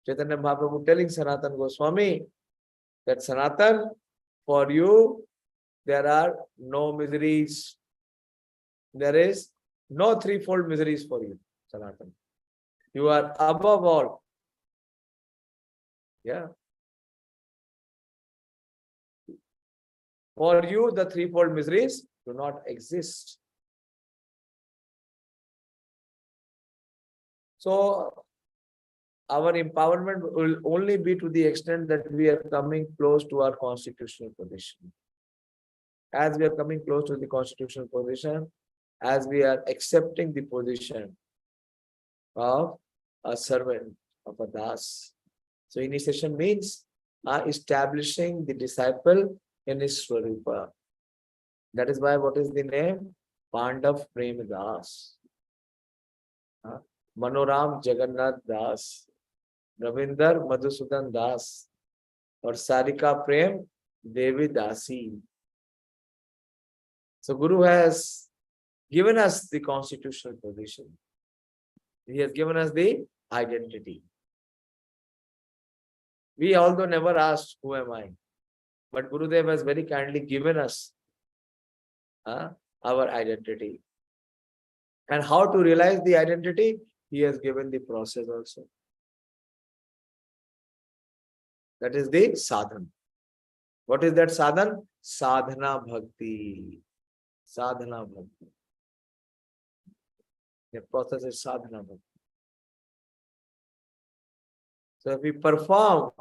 [SPEAKER 2] Chaitanya Mahaprabhu telling Sanātana Gosvāmī that Sanatan, for you, there are no miseries. There is no threefold miseries for you, Sanatan. You are above all. Yeah. For you, the threefold miseries do not exist. So, our empowerment will only be to the extent that we are coming close to our constitutional position. As we are coming close to the constitutional position, as we are accepting the position of a servant, of a das. So initiation means establishing the disciple in his Swarupa. That is why what is the name? Pāṇḍava Prema Das. Manoram Jagannath Das. Ravindra Madhusudan Das. Or Sarika Prem Devi Dasi. So Guru has given us the constitutional position. He has given us the identity. We although never asked, who am I? But Gurudev has very kindly given us our identity. And how to realize the identity? He has given the process also. That is the sadhana. What is that sadhana? Sadhana bhakti. Sadhana bhakti. The process is sadhana bhakti. So if we perform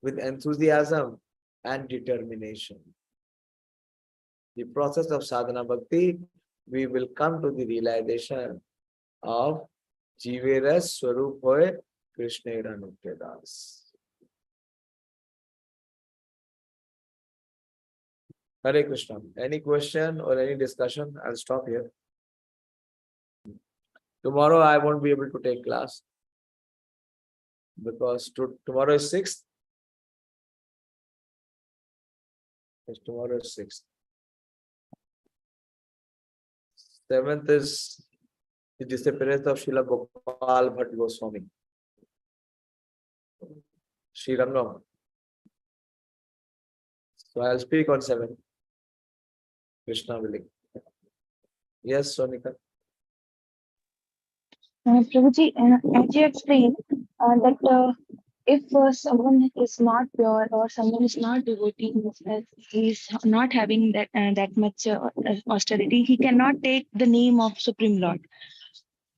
[SPEAKER 2] with enthusiasm and determination, the process of sadhana bhakti, we will come to the realization of Jiveras Swarup Hoy Krishnera Nityadas. Hare Krishna. Any question or any discussion? I'll stop here. Tomorrow I won't be able to take class because tomorrow is 6th. Yes, tomorrow is 6th. 7th is the disappearance of Śrīla Gopal Bhatt Goswāmī. Srirangam. So I'll speak on 7th. Krishna willing. Yes, Sonika.
[SPEAKER 3] Prabhuji, as you explained that if someone is not pure or someone is not devotee, he is not having that much austerity, he cannot take the name of Supreme Lord.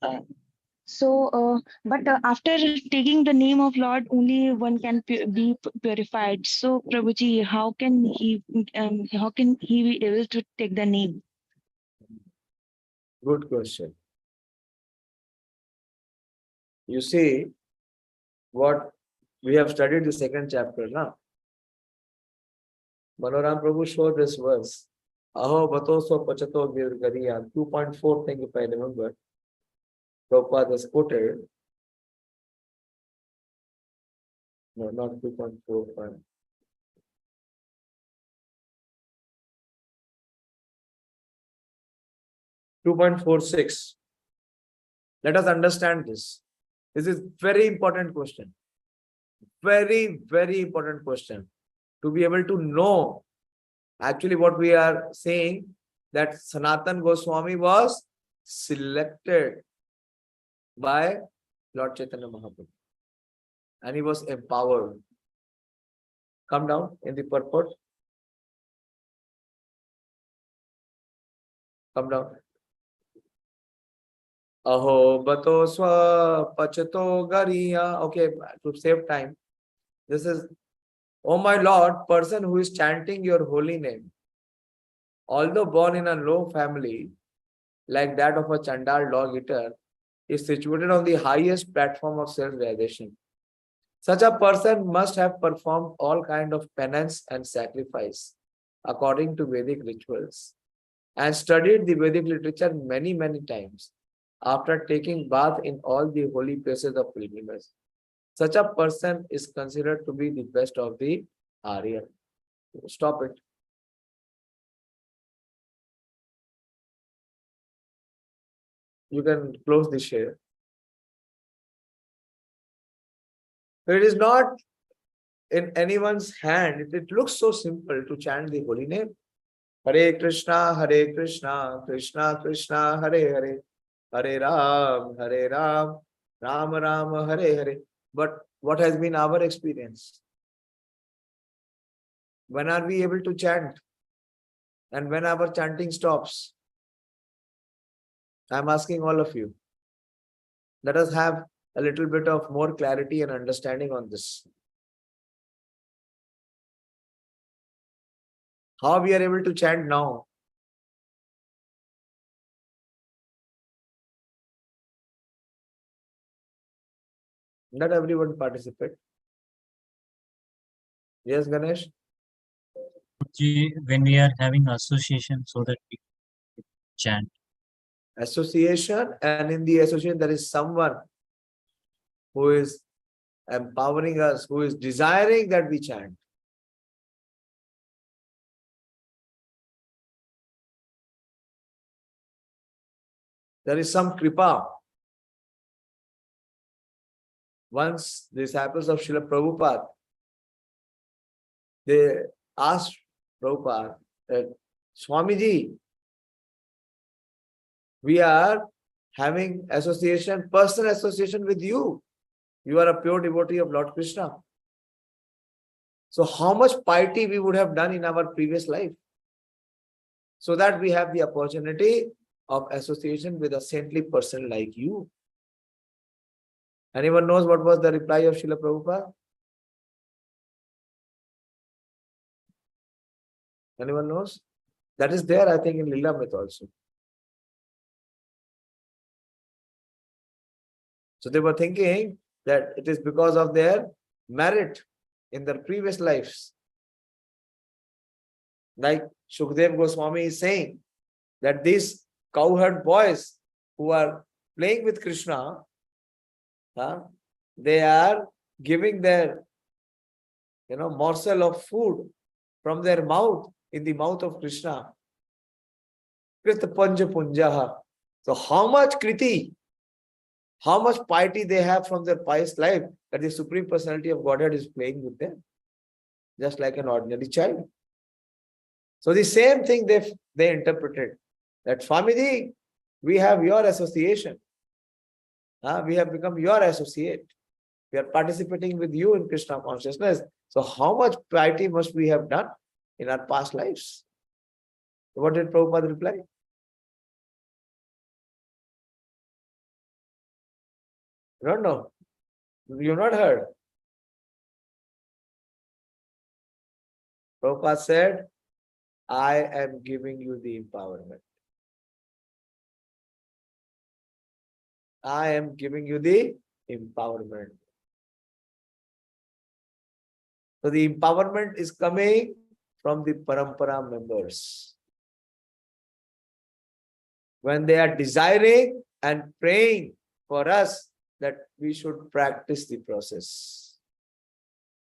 [SPEAKER 3] But after taking the name of Lord, only one can be purified. So, Prabhuji, how can he be able to take the name?
[SPEAKER 2] Good question. You see, what we have studied the 2nd chapter now. Manoram Prabhu showed this verse. Aho batoso pachato girgariya. 2.4 thing if I remember. Prabhupada has quoted. No, not 2.45. .46. Let us understand this. This is very important question. Very, very important question. To be able to know actually what we are saying, that Sanatana Goswāmī was selected by Lord Chaitanya Mahaprabhu. And he was empowered. Come down in the purport. Come down. Aho bato swa pachato gariya. Okay, to save time. This is, oh my Lord, person who is chanting your holy name, although born in a low family, like that of a Chandal dog eater, is situated on the highest platform of self-realization. Such a person must have performed all kind of penance and sacrifice according to Vedic rituals and studied the Vedic literature many, many times after taking bath in all the holy places of pilgrimage. Such a person is considered to be the best of the Arya. Stop it. You can close the share. It is not in anyone's hand. It looks so simple to chant the holy name. Hare Krishna, Krishna Krishna, Hare Hare, Hare Ram, Ram Ram, Hare Hare. But what has been our experience? When are we able to chant? And when our chanting stops? I am asking all of you. Let us have a little bit of more clarity and understanding on this. How we are able to chant now? Not everyone participate. Yes, Ganesh?
[SPEAKER 6] When we are having association so that we chant.
[SPEAKER 2] Association, and in the association there is someone who is empowering us, who is desiring that we chant. There is some kripa. Once disciples of Śrīla Prabhupada, they asked Prabhupada that, Swamiji, we are having association, personal association with you. You are a pure devotee of Lord Krishna. So how much piety we would have done in our previous life, so that we have the opportunity of association with a saintly person like you. Anyone knows what was the reply of Śrīla Prabhupada? Anyone knows? That is there, I think, in Lilamrit also. So they were thinking that it is because of their merit in their previous lives. Like Shukdev Goswami is saying that these cowherd boys who are playing with Krishna, they are giving their morsel of food from their mouth in the mouth of Krishna. Krita Panja Punjaha. So how much kriti, how much piety they have from their pious life, that the Supreme Personality of Godhead is playing with them, just like an ordinary child. So the same thing they interpreted, that Swamiji, we have your association. We have become your associate. We are participating with you in Krishna consciousness. So how much piety must we have done in our past lives? What did Prabhupada reply? I don't know. You've not heard. Prabhupada said, I am giving you the empowerment. I am giving you the empowerment. So the empowerment is coming from the parampara members. When they are desiring and praying for us that we should practice the process.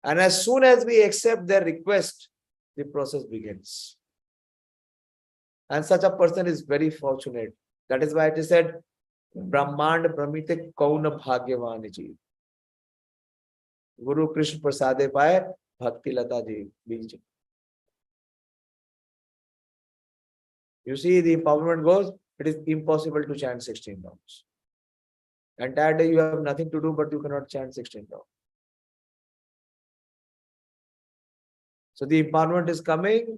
[SPEAKER 2] And as soon as we accept their request, the process begins. And such a person is very fortunate. That is why it is said, Brahmand Brahmite Kauna Bhagyavan ji. Guru Krishna Prasade Paye Bhakti Lata ji. You see, the empowerment goes, it is impossible to chant 16 rounds. Entire day you have nothing to do, but you cannot chant 16 rounds. So the empowerment is coming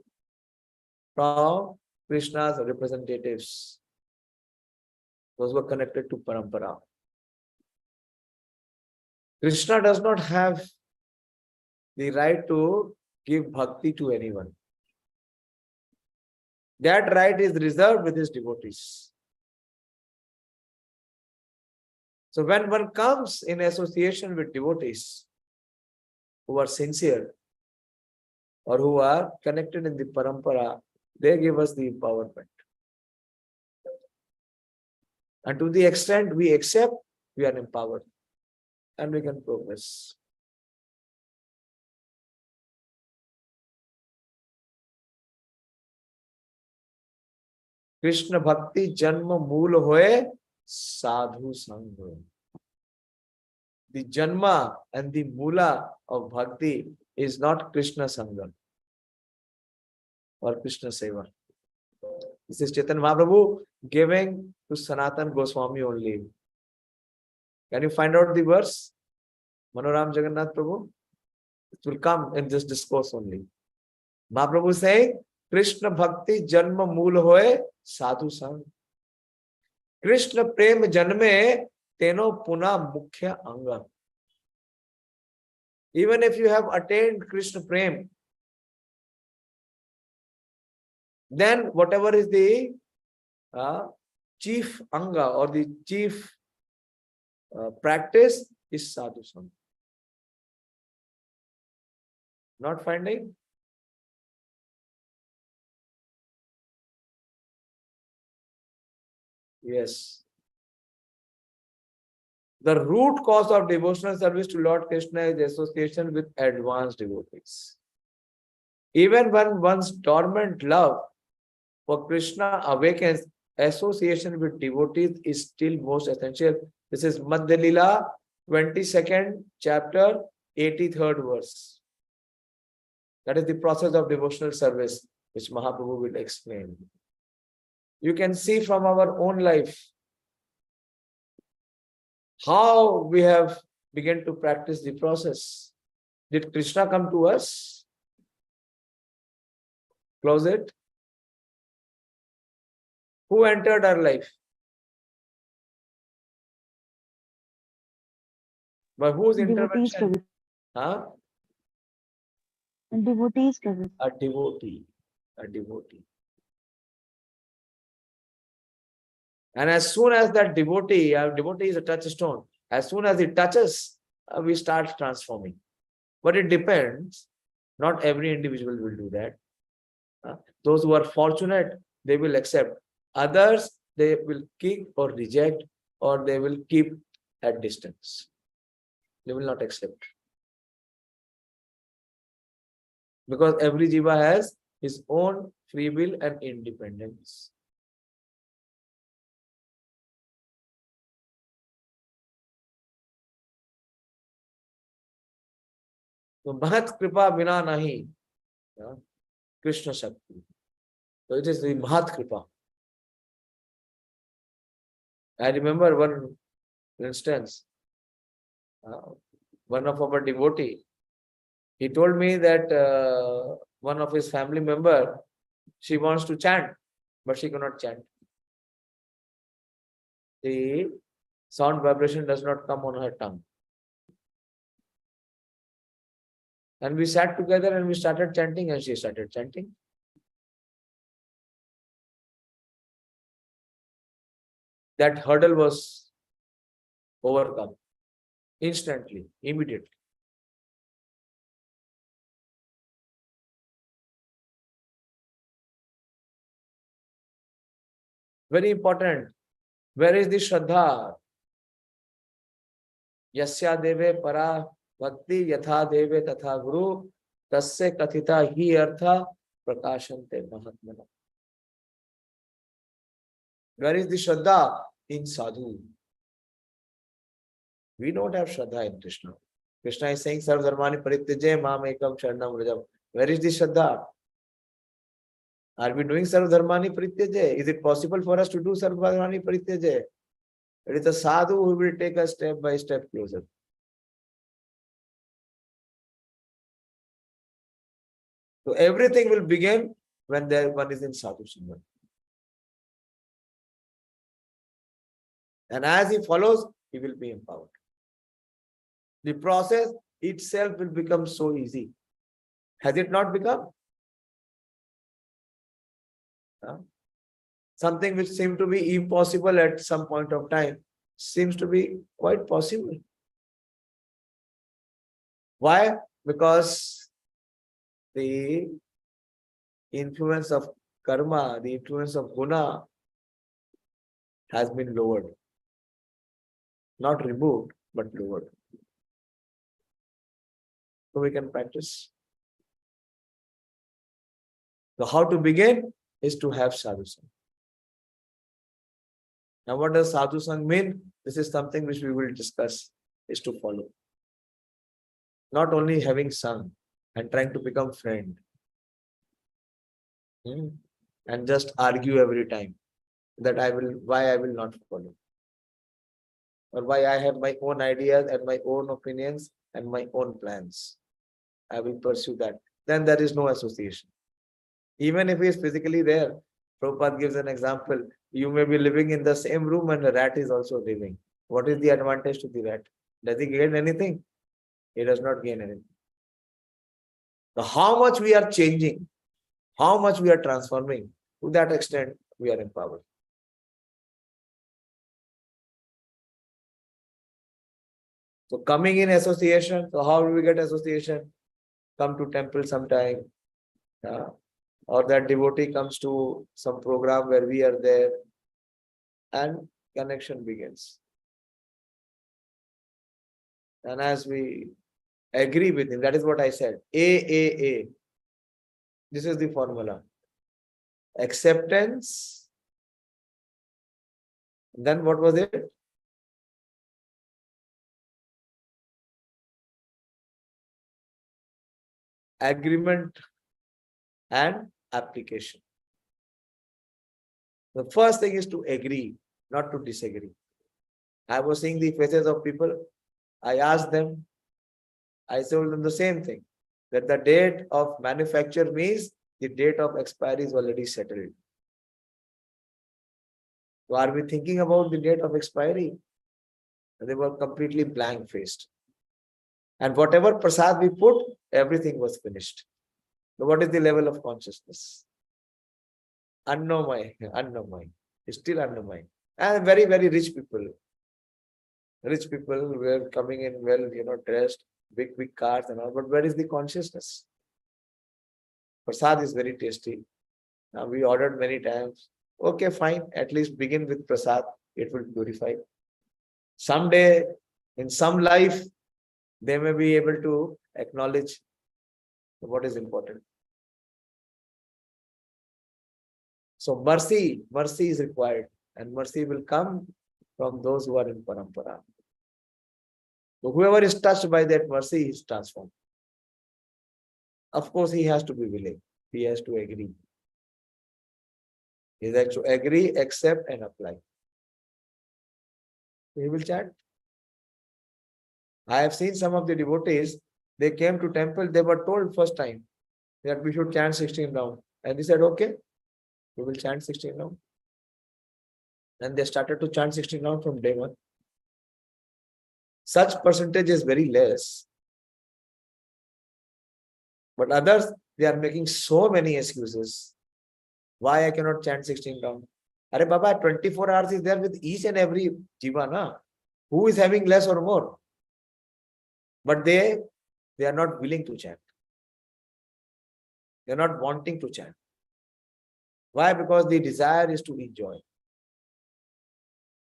[SPEAKER 2] from Krishna's representatives, those who are connected to parampara. Krishna does not have the right to give bhakti to anyone. That right is reserved with his devotees. So when one comes in association with devotees who are sincere or who are connected in the parampara, they give us the empowerment. And to the extent we accept, we are empowered and we can progress. Krishna Bhakti Janma Mool Hoye Sadhu Sangha. The Janma and the Mula of Bhakti is not Krishna Sangha or Krishna Seva. This is Chaitanya Mahāprabhu giving to Sanātana Gosvāmī only. Can you find out the verse? Manoram Jagannath Prabhu? It will come in this discourse only. Mahāprabhu saying, Krishna Bhakti Janma Mool Hoye Sadhu Sang. Krishna Prema Janme Teno Puna Mukhya Anga. Even if you have attained Krishna Prem, then whatever is the chief anga or the chief practice is sadhu sangha. Not finding? Yes. The root cause of devotional service to Lord Krishna is association with advanced devotees. Even when one's dormant love for Krishna awakens, association with devotees is still most essential. This is Madhya Lila, 22nd chapter, 83rd verse. That is the process of devotional service, which Mahāprabhu will explain. You can see from our own life how we have begun to practice the process. Did Krishna come to us? Close it. Who entered our life? By whose
[SPEAKER 3] Devotees,
[SPEAKER 2] intervention?
[SPEAKER 3] Prabhu.
[SPEAKER 2] Huh?
[SPEAKER 3] Devotees, Prabhu.
[SPEAKER 2] A devotee. A devotee. And as soon as that devotee, our devotee is a touchstone, as soon as it touches, we start transforming. But it depends. Not every individual will do that. Those who are fortunate, they will accept. Others, they will kick or reject, or they will keep at distance. They will not accept. Because every jiva has his own free will and independence. So Mahat Kripa Vina Nahi, Krishna Shakti. So it is the Mahat Kripa. I remember one instance, one of our devotee, he told me that one of his family member, she wants to chant, but she cannot chant. The sound vibration does not come on her tongue. And we sat together and we started chanting, and she started chanting. That hurdle was overcome instantly, immediately. Very important. Where is the Shraddha? Yasya deve para bhakti yatha deve tatha guru tasya kathita hi artha prakashante mahatmana. Where is the Shraddha? In sadhu. We don't have Shraddha in Krishna. Krishna is saying Sarva Dharmani Parityaje Mam Ekam Sharanam Vrajam. Where is the Shraddha? Are we doing Sarva Dharmani Parityaje? Is it possible for us to do Sarva Dharmani Parityaje? It is the sadhu who will take us step by step closer. So everything will begin when one is in sadhu sangha. And as he follows, he will be empowered. The process itself will become so easy. Has it not become? Something which seemed to be impossible at some point of time seems to be quite possible. Why? Because the influence of karma, the influence of guna has been lowered. Not removed, but lowered. So we can practice. So how to begin is to have sadhu sangha. Now what does sadhu sangha mean? This is something which we will discuss, is to follow. Not only having sung and trying to become friend. And just argue every time that why I will not follow. Or why I have my own ideas and my own opinions and my own plans. I will pursue that. Then there is no association. Even if he is physically there, Prabhupada gives an example. You may be living in the same room and the rat is also living. What is the advantage to the rat? Does he gain anything? He does not gain anything. So how much we are changing, how much we are transforming, to that extent we are empowered. So coming in association, so how do we get association? come to temple sometime, or that devotee comes to some program where we are there, and connection begins. And as we agree with him, that is what I said. A. This is the formula. Acceptance. Then what was it? Agreement and application. The first thing is to agree, not to disagree. I was seeing the faces of people. I asked them, I told them the same thing, that the date of manufacture means the date of expiry is already settled. So are we thinking about the date of expiry? They were completely blank-faced. And whatever prasad we put, everything was finished. So what is the level of consciousness? Annamaya, still annamaya. And very, very rich people. Rich people were coming in well, dressed, big cars and all. But where is the consciousness? Prasad is very tasty. Now we ordered many times. Okay, fine. At least begin with prasad. It will purify. Someday, in some life, they may be able to acknowledge what is important. So mercy is required, and mercy will come from those who are in parampara. So whoever is touched by that mercy is transformed. Of course, he has to be willing. He has to agree. He has to agree, accept, and apply. He will chant. I have seen some of the devotees, they came to temple, they were told first time that we should chant 16 rounds. And they said, okay, we will chant 16 rounds. And they started to chant 16 rounds from day one. Such percentage is very less. But others, they are making so many excuses. Why I cannot chant 16 rounds? Arey Baba, 24 hours is there with each and every jiva, na? Who is having less or more? But they are not willing to chant. They are not wanting to chant. Why? Because the desire is to enjoy.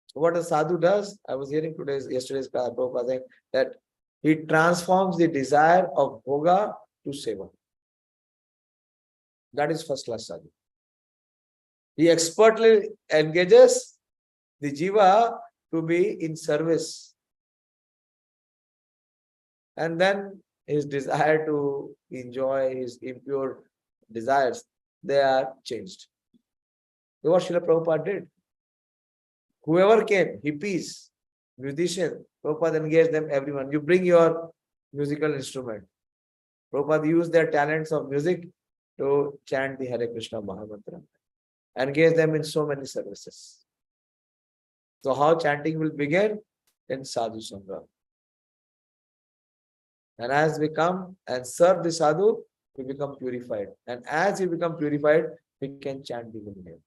[SPEAKER 2] So what a sadhu does, I was hearing yesterday's class, Prabhupada saying that he transforms the desire of bhoga to seva. That is first class sadhu. He expertly engages the jiva to be in service. And then his desire to enjoy his impure desires, they are changed. So what Srila Prabhupada did. Whoever came, hippies, musicians, Prabhupada engaged them, everyone. You bring your musical instrument. Prabhupada used their talents of music to chant the Hare Krishna Mahamantra. Engage them in so many services. So how chanting will begin? In sadhu sangha. And as we come and serve the sadhu, we become purified. And as we become purified, we can chant the good name.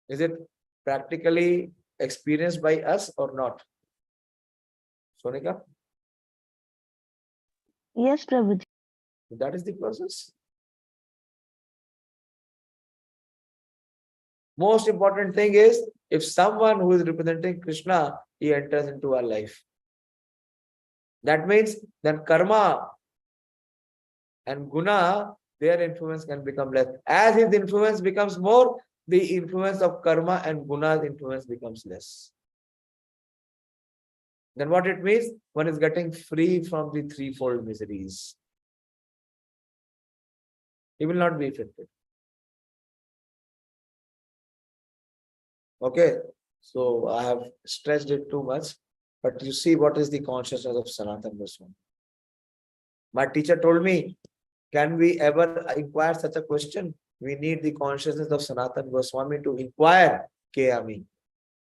[SPEAKER 2] Is it practically experienced by us or not? Sonika?
[SPEAKER 9] Yes, Prabhuji.
[SPEAKER 2] That is the process. Most important thing is, if someone who is representing Krishna, he enters into our life. That means then karma and guna, their influence can become less. As his influence becomes more, the influence of karma and guna's influence becomes less. Then what it means? One is getting free from the threefold miseries. He will not be affected. Okay, so I have stressed it too much, but you see what is the consciousness of Sanatana Gosvāmī. My teacher told me, can we ever inquire such a question? We need the consciousness of Sanatana Gosvāmī to inquire K.A.M.I.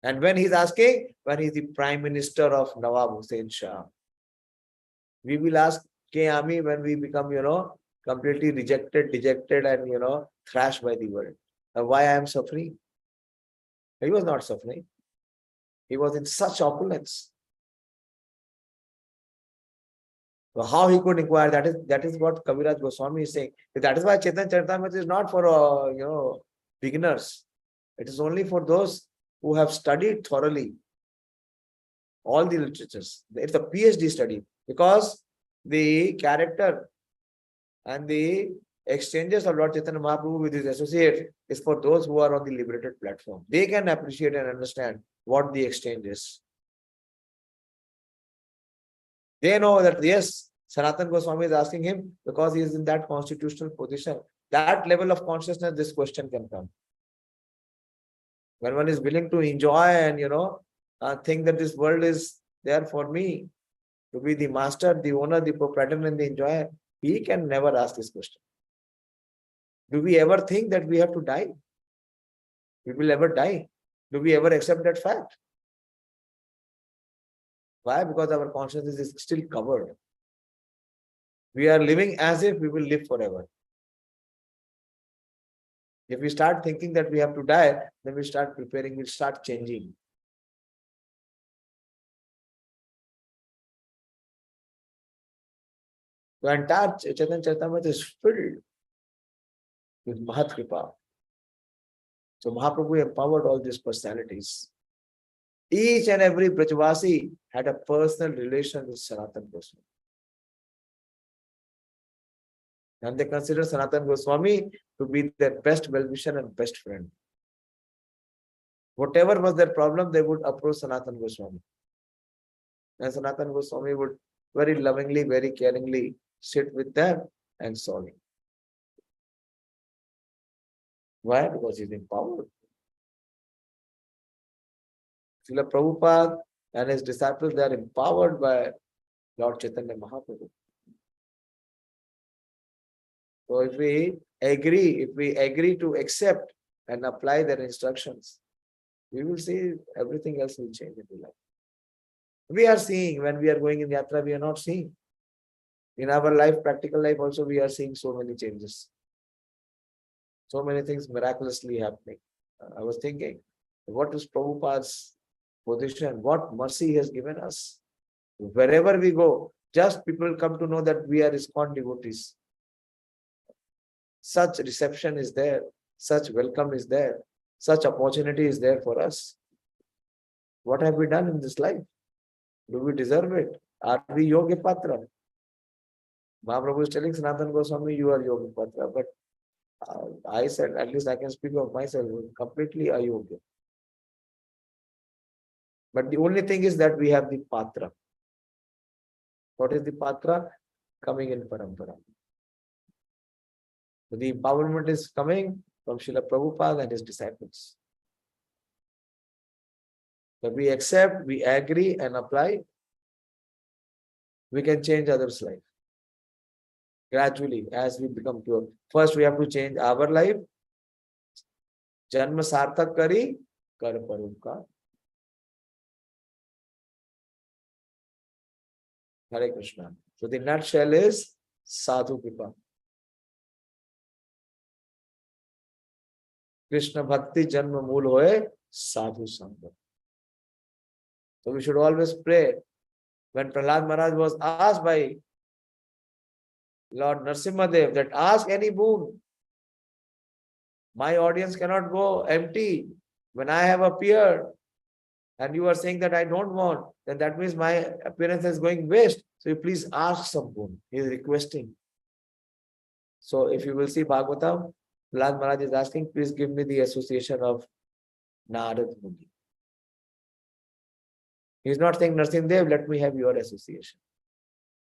[SPEAKER 2] And when he's asking, when he's the Prime Minister of Nawab Hussain Shah. We will ask K.A.M.I. when we become, completely rejected, dejected and, thrashed by the world. And why I am suffering? He was not suffering. He was in such opulence. So how he could inquire? That is what Kaviraj Goswami is saying. That is why Caitanya-caritāmṛta is not for beginners. It is only for those who have studied thoroughly all the literatures. It's a PhD study, because the character and the exchanges of Lord Chaitanya Mahaprabhu with his associates is for those who are on the liberated platform. They can appreciate and understand what the exchange is. They know that, yes, Sanatana Goswami is asking him because he is in that constitutional position. That level of consciousness, this question can come. When one is willing to enjoy and, think that this world is there for me, to be the master, the owner, the proprietor, and the enjoyer, he can never ask this question. Do we ever think that we have to die? We will ever die. Do we ever accept that fact? Why? Because our consciousness is still covered. We are living as if we will live forever. If we start thinking that we have to die, then we start preparing, we'll start changing. The entire Caitanya-caritāmṛta is filled with Mahat Kripa. So Mahaprabhu empowered all these personalities. Each and every Brajvasi had a personal relation with Sanatana Goswami. And they consider Sanatana Goswami to be their best well-wisher and best friend. Whatever was their problem, they would approach Sanatana Goswami. And Sanatana Goswami would very lovingly, very caringly sit with them and solve it. Why? Because he's empowered. Śrīla Prabhupada and his disciples, they are empowered by Lord Chaitanya Mahaprabhu. So if we agree to accept and apply their instructions, we will see everything else will change in life. We are seeing, when we are going in yatra, we are not seeing. In our life, practical life also, we are seeing so many changes. So many things miraculously happening. I was thinking, what is Prabhupada's position? What mercy he has given us? Wherever we go, just people come to know that we are ISKCON devotees. Such reception is there, such welcome is there, such opportunity is there for us. What have we done in this life? Do we deserve it? Are we Yogi Patra? Mahaprabhu is telling Sanatana Goswami, you are Yogi Patra, but I said, at least I can speak of myself, completely Ayogya. But the only thing is that we have the Patra. What is the Patra? Coming in Parampara. So the empowerment is coming from Śrīla Prabhupada and his disciples. But we accept, we agree and apply, we can change others' life. Gradually, as we become pure. First, we have to change our life. Janma sarthak kari, kar parupkar. Hare Krishna. So the nutshell is sadhu kripa. Krishna bhakti janma mool hoye sadhu sangha. So we should always pray. When Prahlad Maharaj was asked by Lord Nrsimhadev that ask any boon. My audience cannot go empty. When I have appeared and you are saying that I don't want, then that means my appearance is going waste. So you please ask some boon. He is requesting. So if you will see Bhagavatam, Prahlad Maharaj is asking, please give me the association of Narad Muni. He is not saying, Nrsimhadev, let me have your association.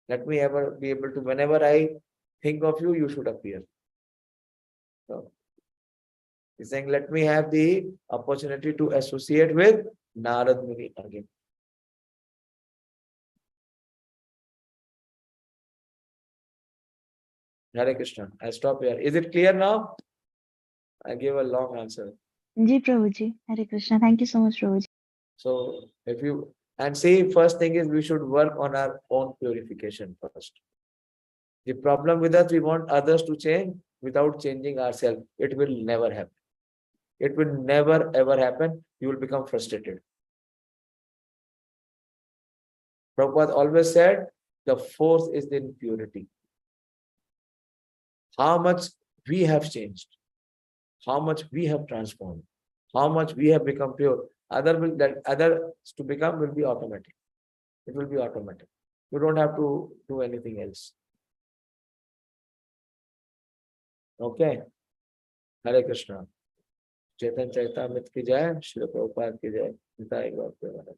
[SPEAKER 2] Let me ever be able to, whenever I think of you, you should appear. So, he's saying, let me have the opportunity to associate with Narad Muni again. Hare Krishna. I stop here. Is it clear now? I gave a long answer.
[SPEAKER 3] Ji Prabhuji. Hare Krishna. Thank you so much, Prabhuji.
[SPEAKER 2] So, if you, and see, first thing is we should work on our own purification first. The problem with us, we want others to change without changing ourselves. It will never happen. It will never ever happen. You will become frustrated. Prabhupada always said, The force is in purity. How much we have changed, how much we have transformed, how much we have become pure. Others to become will be automatic. It will be automatic. You don't have to do anything else. Okay. Hare Krishna. Chaitanya-caritāmṛta ki jai, Śrīla Prabhupada ki jai.